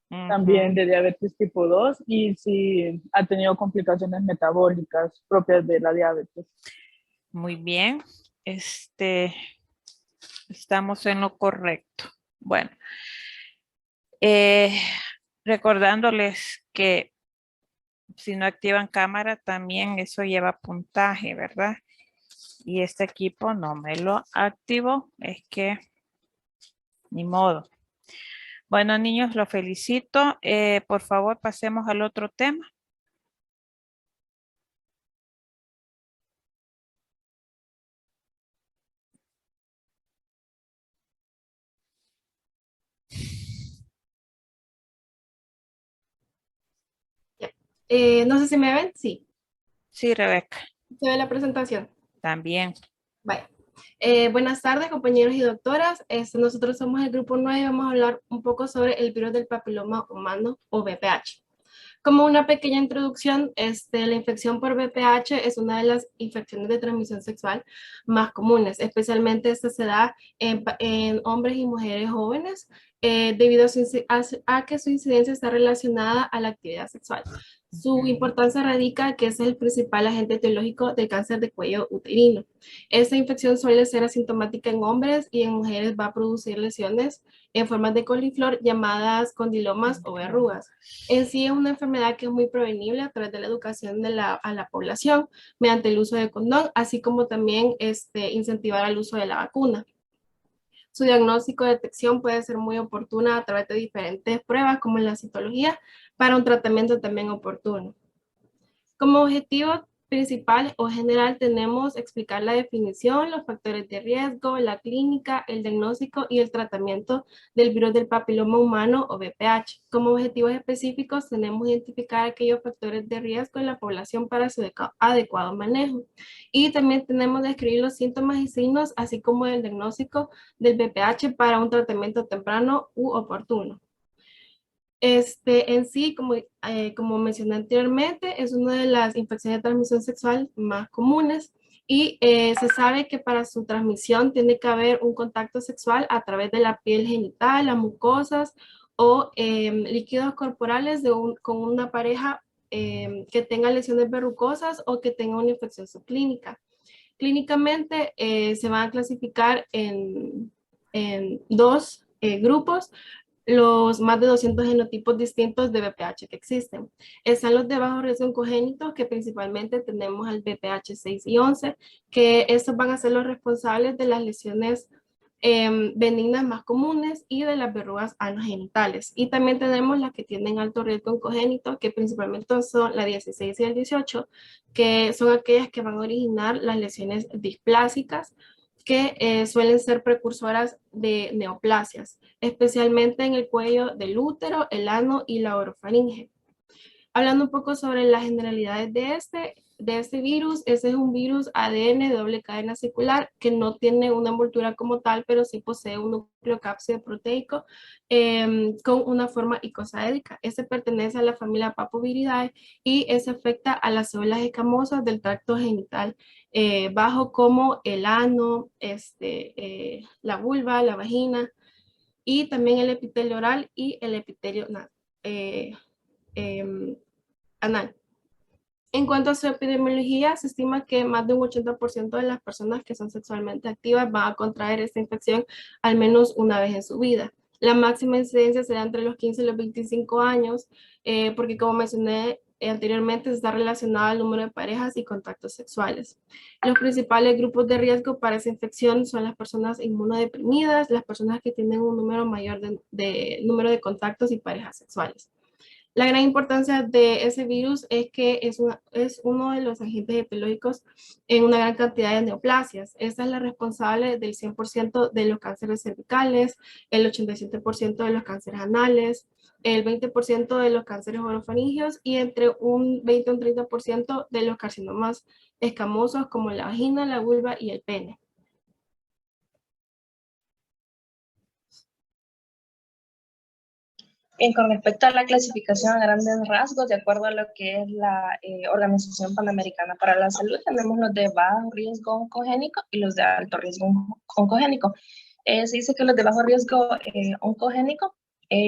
también Ujú. de diabetes tipo 2 y si ha tenido complicaciones metabólicas propias de la diabetes. Muy bien. Estamos en lo correcto. Bueno, eh, recordándoles que si no activan cámara, también eso lleva puntaje, ¿verdad? Y este equipo no me lo activó. Es que ni modo. Bueno, niños, los felicito. Por favor, pasemos al otro tema. No sé si me ven. Sí, Sí, Rebeca, se ve la presentación. también. Vaya. Buenas tardes, compañeros y doctoras. Nosotros somos el grupo 9 y vamos a hablar un poco sobre el virus del papiloma humano o VPH. Como una pequeña introducción, la infección por VPH es una de las infecciones de transmisión sexual más comunes, especialmente esta se da en hombres y mujeres jóvenes debido a que su incidencia está relacionada a la actividad sexual. Su importancia radica que es el principal agente etiológico del cáncer de cuello uterino. Esta infección suele ser asintomática en hombres y en mujeres va a producir lesiones en formas de coliflor llamadas condilomas o verrugas. En sí es una enfermedad que es muy prevenible a través de la educación a la población mediante el uso de condón, así como también incentivar el uso de la vacuna. Su diagnóstico y detección puede ser muy oportuna a través de diferentes pruebas como la citología para un tratamiento también oportuno. Como objetivo principal o general tenemos explicar la definición, los factores de riesgo, la clínica, el diagnóstico y el tratamiento del virus del papiloma humano o VPH. Como objetivos específicos tenemos identificar aquellos factores de riesgo en la población para su adecuado manejo. Y también tenemos describir los síntomas y signos, así como el diagnóstico del VPH para un tratamiento temprano u oportuno. En sí, como mencioné anteriormente, es una de las infecciones de transmisión sexual más comunes y se sabe que para su transmisión tiene que haber un contacto sexual a través de la piel genital, las mucosas o líquidos corporales con una pareja que tenga lesiones verrucosas o que tenga una infección subclínica. Clínicamente se van a clasificar en dos grupos, los más de 200 genotipos distintos de VPH que existen. Están los de bajo riesgo congénito, que principalmente tenemos al VPH 6 y 11, que estos van a ser los responsables de las lesiones benignas más comunes y de las verrugas anogenitales. Y también tenemos las que tienen alto riesgo congénito, que principalmente son la 16 y el 18, que son aquellas que van a originar las lesiones displásicas, que suelen ser precursoras de neoplasias, especialmente en el cuello del útero, el ano y la orofaringe. Hablando un poco sobre las generalidades de este virus, ese es un virus ADN de doble cadena circular que no tiene una envoltura como tal, pero sí posee un nucleocápsido proteico con una forma icosaédrica. Este pertenece a la familia Papoviridae y ese afecta a las células escamosas del tracto genital bajo, como el ano, la vulva, la vagina, y también el epitelio oral y el epitelio anal. En cuanto a su epidemiología, se estima que más de un 80% de las personas que son sexualmente activas van a contraer esta infección al menos una vez en su vida. La máxima incidencia será entre los 15 y los 25 años, porque como mencioné anteriormente, está relacionado al número de parejas y contactos sexuales. Los principales grupos de riesgo para esa infección son las personas inmunodeprimidas, las personas que tienen un número mayor número de contactos y parejas sexuales. La gran importancia de ese virus es que es uno de los agentes etiológicos en una gran cantidad de neoplasias. Esta es la responsable del 100% de los cánceres cervicales, el 87% de los cánceres anales, el 20% de los cánceres orofaringeos y entre un 20 y un 30% de los carcinomas escamosos como la vagina, la vulva y el pene. Con respecto a la clasificación a grandes rasgos, de acuerdo a lo que es la Organización Panamericana para la Salud, tenemos los de bajo riesgo oncogénico y los de alto riesgo oncogénico. Se dice que los de bajo riesgo oncogénico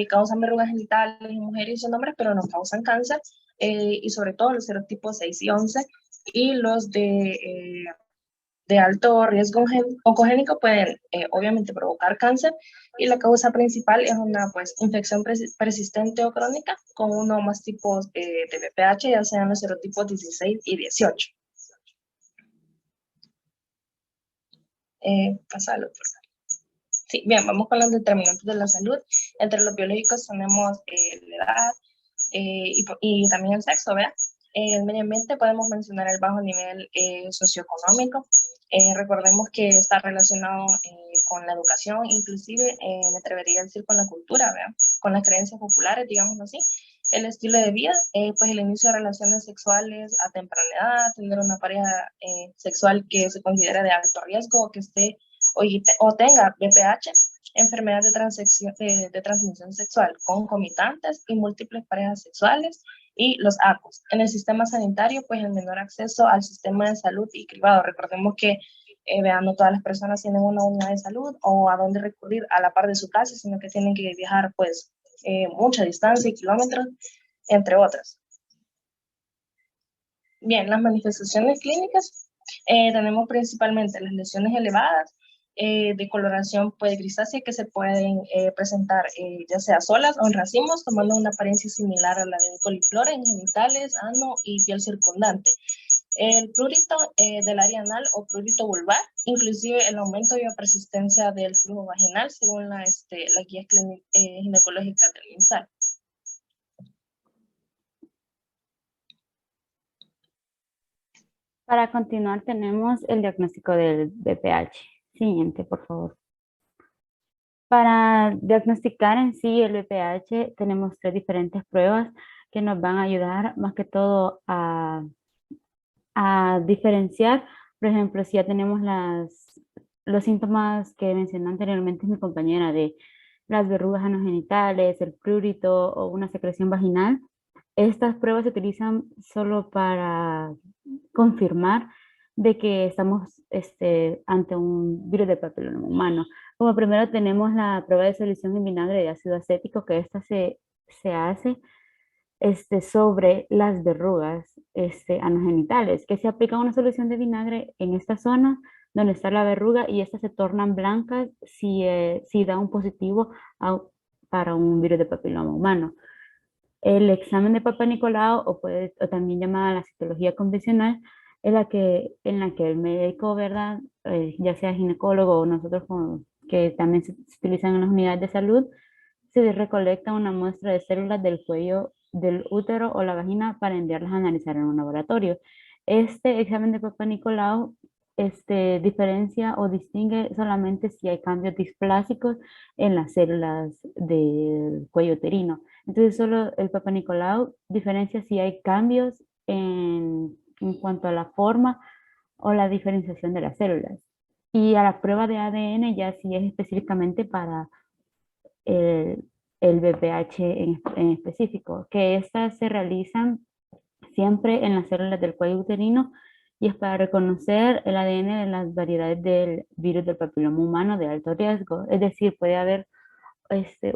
causan verrugas genitales en mujeres y en hombres, pero no causan cáncer, y sobre todo los serotipos 6 y 11, y los de alto riesgo oncogénico pueden obviamente provocar cáncer, y la causa principal es una infección persistente o crónica con uno o más tipos de VPH, ya sean los serotipos 16 y 18. Pásalo, por favor. Sí, bien, vamos con los determinantes de la salud. Entre los biológicos tenemos la edad y también el sexo, ¿verdad? En el medio ambiente podemos mencionar el bajo nivel socioeconómico. Recordemos que está relacionado con la educación, inclusive me atrevería a decir con la cultura, ¿verdad? Con las creencias populares, digamos así. El estilo de vida, pues el inicio de relaciones sexuales a temprana edad, tener una pareja sexual que se considera de alto riesgo o que esté o tenga VPH, enfermedad de transmisión sexual concomitantes y múltiples parejas sexuales, y los ACOS. En el sistema sanitario, pues el menor acceso al sistema de salud y cribado. Recordemos que no todas las personas tienen una unidad de salud o a dónde recurrir a la par de su casa, sino que tienen que viajar pues mucha distancia y kilómetros, entre otras. Bien, las manifestaciones clínicas, tenemos principalmente las lesiones elevadas, de coloración pues grisácea, que se pueden presentar ya sea solas o en racimos, tomando una apariencia similar a la de un coliflor en genitales, ano y piel circundante. El prurito del área anal o prurito vulvar, inclusive el aumento y la persistencia del flujo vaginal según las guías ginecológicas del MinSal. Para continuar tenemos el diagnóstico del BPH. Siguiente, por favor. Para diagnosticar en sí el BPH tenemos 3 diferentes pruebas que nos van a ayudar más que todo a diferenciar. Por ejemplo, si ya tenemos los síntomas que mencionó anteriormente mi compañera de las verrugas anogenitales, el prurito o una secreción vaginal, estas pruebas se utilizan solo para confirmar de que estamos ante un virus del papiloma humano. Como primero tenemos la prueba de solución en vinagre de ácido acético, que esta se hace sobre las verrugas anogenitales, que se aplica una solución de vinagre en esta zona donde está la verruga y estas se tornan blancas si da un positivo para un virus de papiloma humano. El examen de Papa Nicolau, o también llamada la citología convencional, en la que el médico, ¿verdad? Ya sea ginecólogo o nosotros que también se utilizan en las unidades de salud, se recolecta una muestra de células del cuello del útero o la vagina para enviarlas a analizar en un laboratorio. Este examen de Papa Nicolau diferencia o distingue solamente si hay cambios displásicos en las células del cuello uterino. Entonces solo el Papa Nicolau diferencia si hay cambios en cuanto a la forma o la diferenciación de las células. Y a la prueba de ADN ya sí es específicamente para el BPH en específico, que estas se realizan siempre en las células del cuello uterino y es para reconocer el ADN de las variedades del virus del papiloma humano de alto riesgo. Es decir, puede haber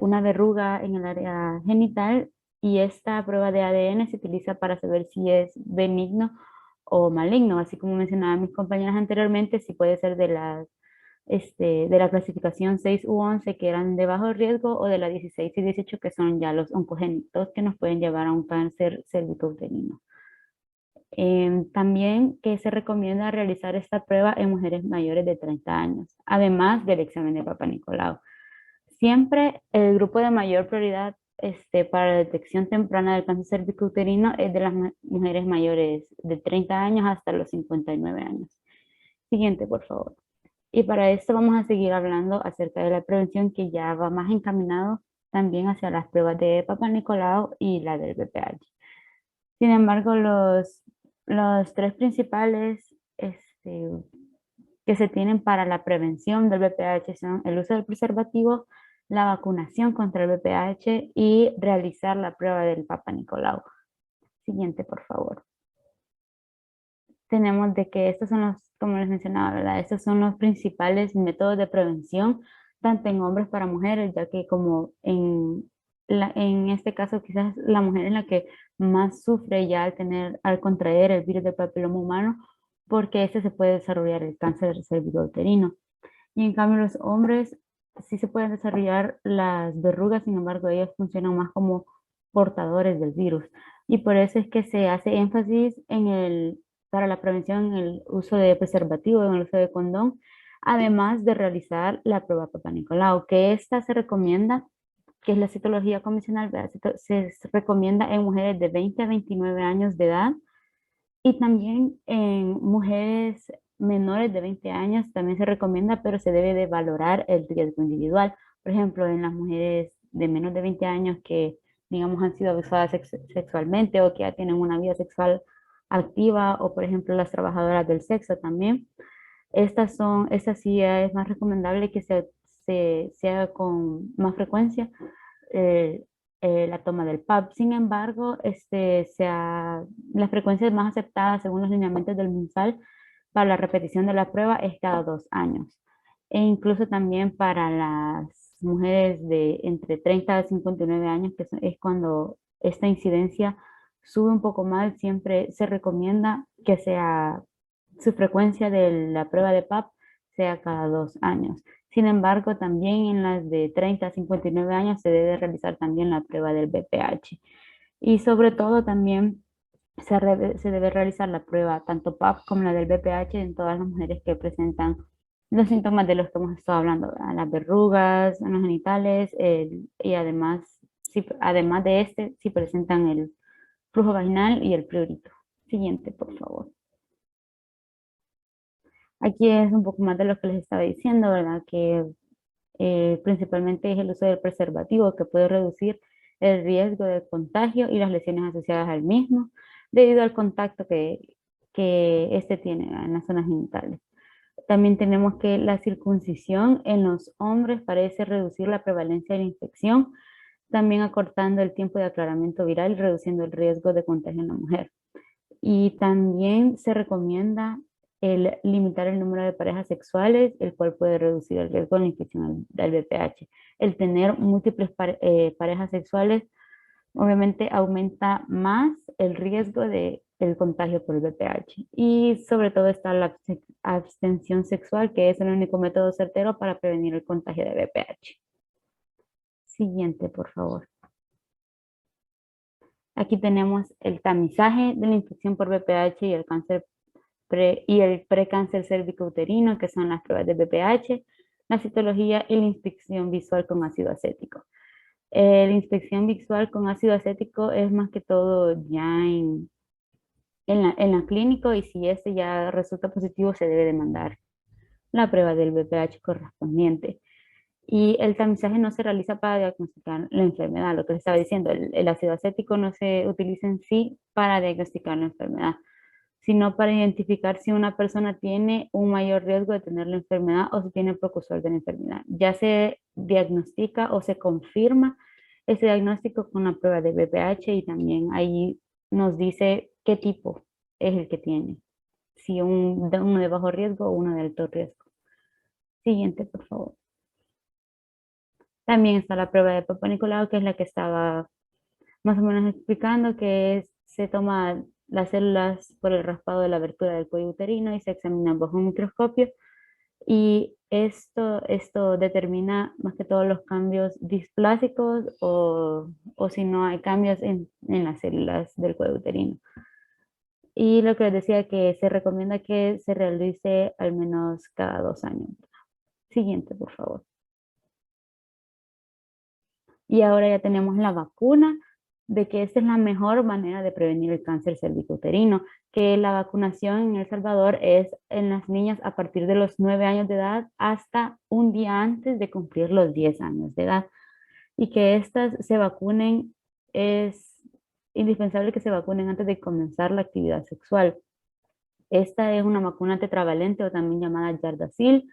una verruga en el área genital y esta prueba de ADN se utiliza para saber si es benigno o maligno, así como mencionaban mis compañeras anteriormente, si puede ser de la clasificación 6 u 11 que eran de bajo riesgo o de la 16 y 18 que son ya los oncogénitos que nos pueden llevar a un cáncer cervicouterino. También que se recomienda realizar esta prueba en mujeres mayores de 30 años, además del examen de Papa Nicolau. Siempre el grupo de mayor prioridad para la detección temprana del cáncer cervicouterino es de las mujeres mayores de 30 años hasta los 59 años. Siguiente, por favor. Y para esto vamos a seguir hablando acerca de la prevención que ya va más encaminado también hacia las pruebas de Papa Nicolau y la del BPH. Sin embargo, los 3 principales que se tienen para la prevención del BPH son el uso del preservativo, la vacunación contra el BPH y realizar la prueba del Papa Nicolau. Siguiente, por favor. Tenemos de que estos son como les mencionaba, ¿verdad? Estos son los principales métodos de prevención, tanto en hombres para mujeres, ya que como en este caso quizás la mujer es la que más sufre ya al contraer el virus del papiloma humano, porque se puede desarrollar el cáncer cervicouterino. Y en cambio los hombres sí se pueden desarrollar las verrugas, sin embargo ellos funcionan más como portadores del virus. Y por eso es que se hace énfasis para la prevención en el uso de preservativo, en el uso de condón, además de realizar la prueba Papa Nicolau, que esta se recomienda, que es la citología convencional, se recomienda en mujeres de 20 a 29 años de edad y también en mujeres menores de 20 años también se recomienda, pero se debe de valorar el riesgo individual. Por ejemplo, en las mujeres de menos de 20 años que, digamos, han sido abusadas sexualmente o que ya tienen una vida sexual activa, o por ejemplo las trabajadoras del sexo también. Esta sí es más recomendable que se haga con más frecuencia la toma del PAP. Sin embargo, la frecuencia más aceptada según los lineamientos del MinSal para la repetición de la prueba es cada 2 años. E incluso también para las mujeres de entre 30 a 59 años, que es cuando esta incidencia sube un poco más, siempre se recomienda que su frecuencia de la prueba de PAP sea cada 2 años. Sin embargo, también en las de 30 a 59 años se debe realizar también la prueba del BPH. Y sobre todo también se debe realizar la prueba tanto PAP como la del BPH en todas las mujeres que presentan los síntomas de los que hemos estado hablando, las verrugas en los genitales y además de si presentan el flujo vaginal y el prurito. Siguiente, por favor. Aquí es un poco más de lo que les estaba diciendo, ¿verdad? Que principalmente es el uso del preservativo que puede reducir el riesgo de contagio y las lesiones asociadas al mismo debido al contacto que este tiene en las zonas genitales. También tenemos que la circuncisión en los hombres parece reducir la prevalencia de la infección, también acortando el tiempo de aclaramiento viral y reduciendo el riesgo de contagio en la mujer. Y también se recomienda el limitar el número de parejas sexuales, el cual puede reducir el riesgo de la infección del VPH. El tener múltiples parejas sexuales obviamente aumenta más el riesgo de el contagio por el VPH. Y sobre todo está la abstención sexual, que es el único método certero para prevenir el contagio de VPH. Siguiente, por favor. Aquí tenemos el tamizaje de la infección por VPH y el cáncer y el precáncer cérvico-uterino, que son las pruebas de VPH, la citología y la inspección visual con ácido acético. La inspección visual con ácido acético es más que todo ya en la clínica, y si este ya resulta positivo se debe de mandar la prueba del VPH correspondiente. Y el tamizaje no se realiza para diagnosticar la enfermedad, lo que les estaba diciendo, el ácido acético no se utiliza en sí para diagnosticar la enfermedad, sino para identificar si una persona tiene un mayor riesgo de tener la enfermedad o si tiene precursor de la enfermedad. Ya se diagnostica o se confirma ese diagnóstico con la prueba de VPH, y también ahí nos dice qué tipo es el que tiene, si uno de bajo riesgo o uno de alto riesgo. Siguiente, por favor. También está la prueba de Papa Nicolau, que es la que estaba más o menos explicando, que se toma las células por el raspado de la abertura del cuello uterino y se examinan bajo un microscopio. Y esto determina más que todo los cambios displásicos o si no hay cambios en las células del cuello uterino. Y lo que les decía, que se recomienda que se realice al menos cada 2 años. Siguiente, por favor. Y ahora ya tenemos la vacuna, de que esta es la mejor manera de prevenir el cáncer cervicouterino, que la vacunación en El Salvador es en las niñas a partir de los 9 años de edad hasta un día antes de cumplir los 10 años de edad. Y que estas se vacunen, es indispensable que se vacunen antes de comenzar la actividad sexual. Esta es una vacuna tetravalente o también llamada Gardasil.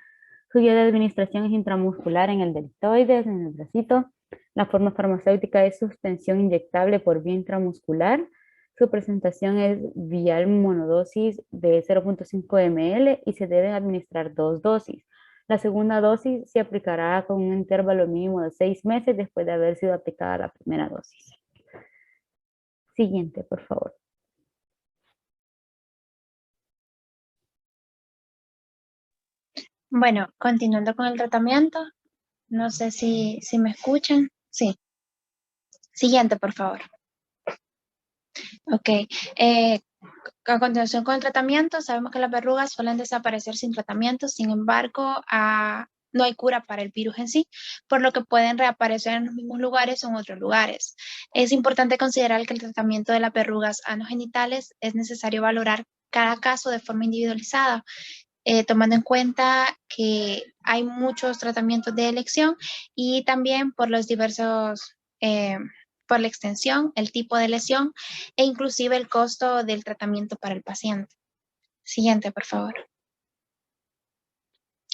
Su vía de administración es intramuscular en el deltoides, en el bracito. La forma farmacéutica es suspensión inyectable por vía intramuscular. Su presentación es vial monodosis de 0.5 ml y se deben administrar 2 dosis. La segunda dosis se aplicará con un intervalo mínimo de 6 meses después de haber sido aplicada la primera dosis. Siguiente, por favor. Bueno, continuando con el tratamiento, no sé si me escuchan. Sí. Siguiente, por favor. Ok. A continuación con el tratamiento, sabemos que las verrugas suelen desaparecer sin tratamiento, sin embargo, no hay cura para el virus en sí, por lo que pueden reaparecer en los mismos lugares o en otros lugares. Es importante considerar que el tratamiento de las verrugas anogenitales es necesario valorar cada caso de forma individualizada, tomando en cuenta que hay muchos tratamientos de elección y también por los diversos, por la extensión, el tipo de lesión e inclusive el costo del tratamiento para el paciente. Siguiente, por favor.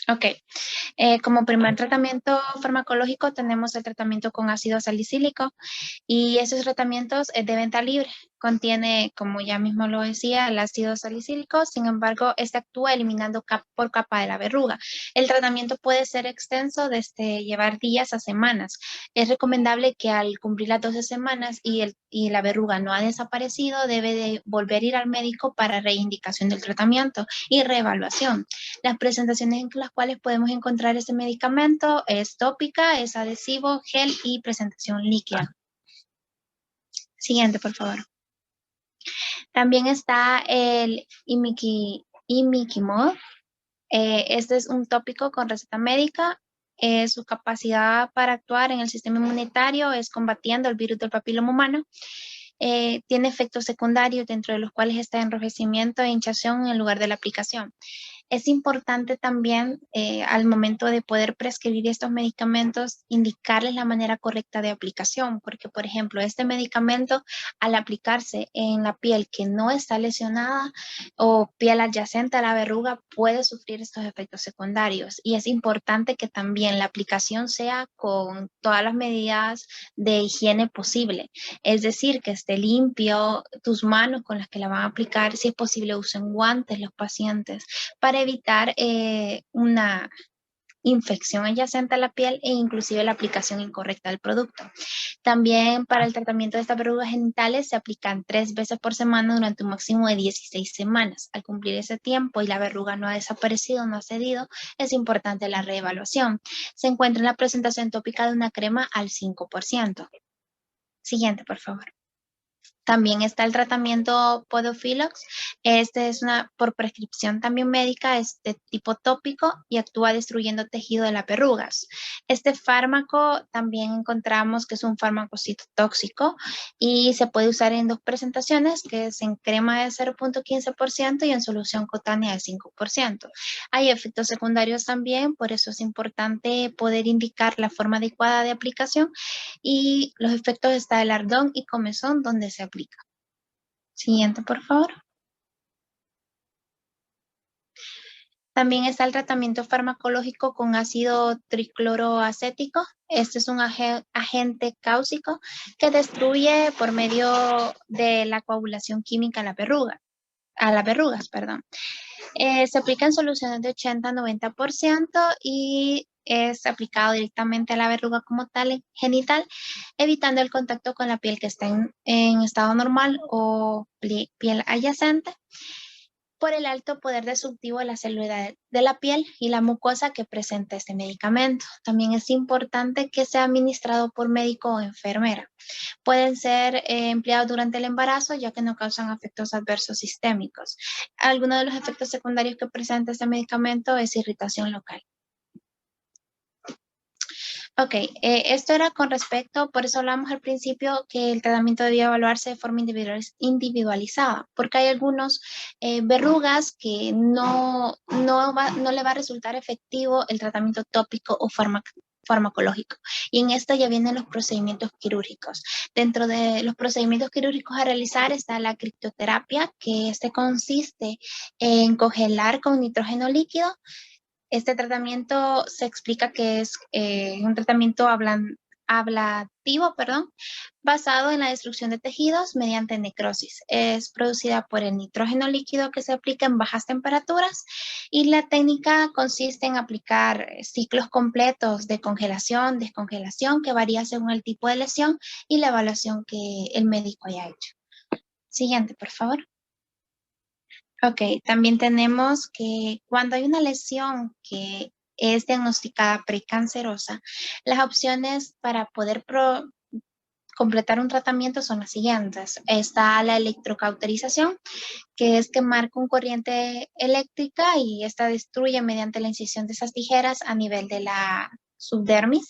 Ok, como primer tratamiento farmacológico tenemos el tratamiento con ácido salicílico y esos tratamientos es de venta libre. Contiene, como ya mismo lo decía, el ácido salicílico, sin embargo, este actúa eliminando capa por capa de la verruga. El tratamiento puede ser extenso desde llevar días a semanas. Es recomendable que al cumplir las 12 semanas y la verruga no ha desaparecido, debe de volver a ir al médico para reindicación del tratamiento y reevaluación. Las presentaciones en las cuales podemos encontrar este medicamento es tópica, es adhesivo, gel y presentación líquida. Siguiente, por favor. También está el imiquimod. Este es un tópico con receta médica. Su capacidad para actuar en el sistema inmunitario es combatiendo el virus del papiloma humano. Tiene efectos secundarios, dentro de los cuales está enrojecimiento e hinchazón en lugar de la aplicación. Es importante también al momento de poder prescribir estos medicamentos, indicarles la manera correcta de aplicación, porque por ejemplo, este medicamento al aplicarse en la piel que no está lesionada o piel adyacente a la verruga puede sufrir estos efectos secundarios, y es importante que también la aplicación sea con todas las medidas de higiene posible, es decir, que esté limpio tus manos con las que la van a aplicar, si es posible usen guantes los pacientes para evitar una infección adyacente a la piel e inclusive la aplicación incorrecta del producto. También para el tratamiento de estas verrugas genitales se aplican 3 veces por semana durante un máximo de 16 semanas. Al cumplir ese tiempo y la verruga no ha desaparecido, no ha cedido, es importante la reevaluación. Se encuentra en la presentación tópica de una crema al 5%. Siguiente, por favor. También está el tratamiento Podophylox. Este es por prescripción también médica, es de tipo tópico y actúa destruyendo tejido de las verrugas. Este fármaco también encontramos que es un fármaco citotóxico y se puede usar en 2 presentaciones, que es en crema de 0.15% y en solución cutánea de 5%. Hay efectos secundarios también, por eso es importante poder indicar la forma adecuada de aplicación, y los efectos está el ardón y comezón donde se aplica. Siguiente, por favor. También está el tratamiento farmacológico con ácido tricloroacético. Este es un agente cáustico que destruye por medio de la coagulación química a las verrugas. Se aplica en soluciones de 80 a 90% y es aplicado directamente a la verruga como tal genital, evitando el contacto con la piel que está en estado normal o piel adyacente, por el alto poder destructivo de la célula de la piel y la mucosa que presenta este medicamento. También es importante que sea administrado por médico o enfermera. Pueden ser empleados durante el embarazo, ya que no causan efectos adversos sistémicos. Algunos de los efectos secundarios que presenta este medicamento es irritación local. Ok, esto era con respecto, por eso hablamos al principio que el tratamiento debía evaluarse de forma individualizada, porque hay algunos verrugas que no le va a resultar efectivo el tratamiento tópico o farmacológico. Y en esta ya vienen los procedimientos quirúrgicos. Dentro de los procedimientos quirúrgicos a realizar está la criptoterapia, que consiste en congelar con nitrógeno líquido. Este tratamiento se explica que es un tratamiento ablativo, basado en la destrucción de tejidos mediante necrosis. Es producida por el nitrógeno líquido que se aplica en bajas temperaturas, y la técnica consiste en aplicar ciclos completos de congelación, descongelación, que varía según el tipo de lesión y la evaluación que el médico haya hecho. Siguiente, por favor. Ok, también tenemos que cuando hay una lesión que es diagnosticada precancerosa, las opciones para poder completar un tratamiento son las siguientes. Está la electrocauterización, que es que marca una corriente eléctrica y esta destruye mediante la incisión de esas tijeras a nivel de la subdermis,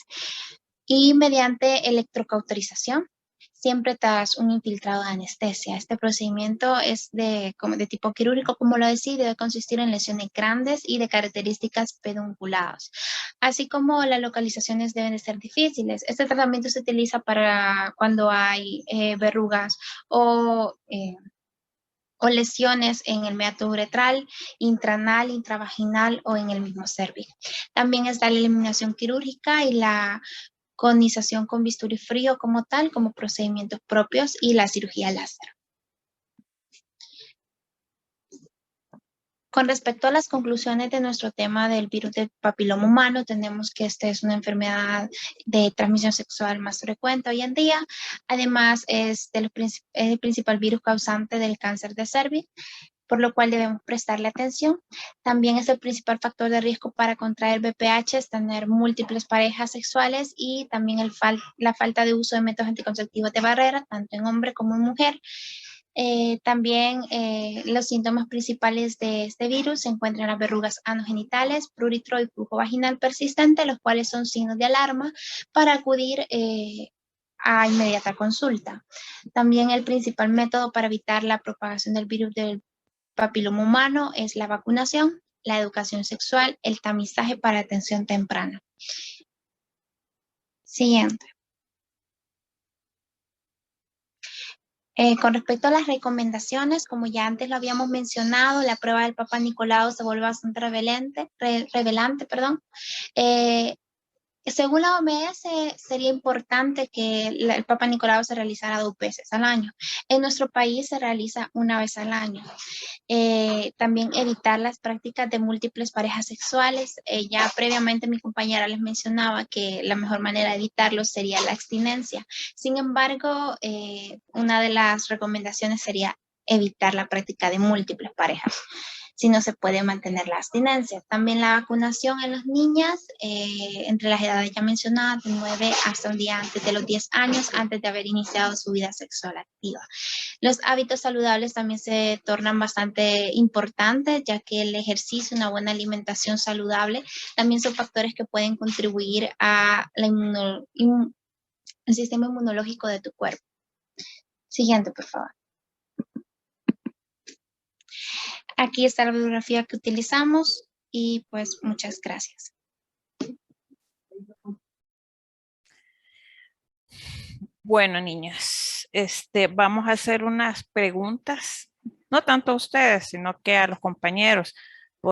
y mediante electrocauterización siempre tras un infiltrado de anestesia. Este procedimiento es de tipo quirúrgico, como lo decía, debe consistir en lesiones grandes y de características pedunculadas, así como las localizaciones deben de ser difíciles. Este tratamiento se utiliza para cuando hay verrugas o lesiones en el meato uretral, intranal, intravaginal o en el mismo cervix. También está la eliminación quirúrgica y la conización con bisturí frío como tal, como procedimientos propios, y la cirugía láser. Con respecto a las conclusiones de nuestro tema del virus del papiloma humano, tenemos que esta es una enfermedad de transmisión sexual más frecuente hoy en día. Además, es el principal virus causante del cáncer de cervix, por lo cual debemos prestarle atención. También es el principal factor de riesgo para contraer VPH, es tener múltiples parejas sexuales, y también la falta de uso de métodos anticonceptivos de barrera, tanto en hombre como en mujer. También los síntomas principales de este virus se encuentran en las verrugas anogenitales, prurito y flujo vaginal persistente, los cuales son signos de alarma para acudir a inmediata consulta. También el principal método para evitar la propagación del virus del papiloma humano es la vacunación. la educación sexual, el tamizaje para atención temprana. Siguiente. Con respecto a las recomendaciones, como ya antes lo habíamos mencionado, la prueba del Papa Nicolau se vuelve bastante revelante. Según la OMS, sería importante que el Papa Nicolau se realizara 2 veces al año. En nuestro país se realiza 1 vez al año. También evitar las prácticas de múltiples parejas sexuales. Ya previamente mi compañera les mencionaba que la mejor manera de evitarlo sería la abstinencia. Sin embargo, una de las recomendaciones sería evitar la práctica de múltiples parejas, si no se puede mantener la abstinencia. También la vacunación en las niñas, entre las edades ya mencionadas, de 9 hasta un día antes de los 10 años, antes de haber iniciado su vida sexual activa. Los hábitos saludables también se tornan bastante importantes, ya que el ejercicio, una buena alimentación saludable, también son factores que pueden contribuir a el sistema inmunológico de tu cuerpo. Siguiente, por favor. Aquí está la bibliografía que utilizamos y pues muchas gracias. Bueno, niñas, vamos a hacer unas preguntas, no tanto a ustedes, sino que a los compañeros.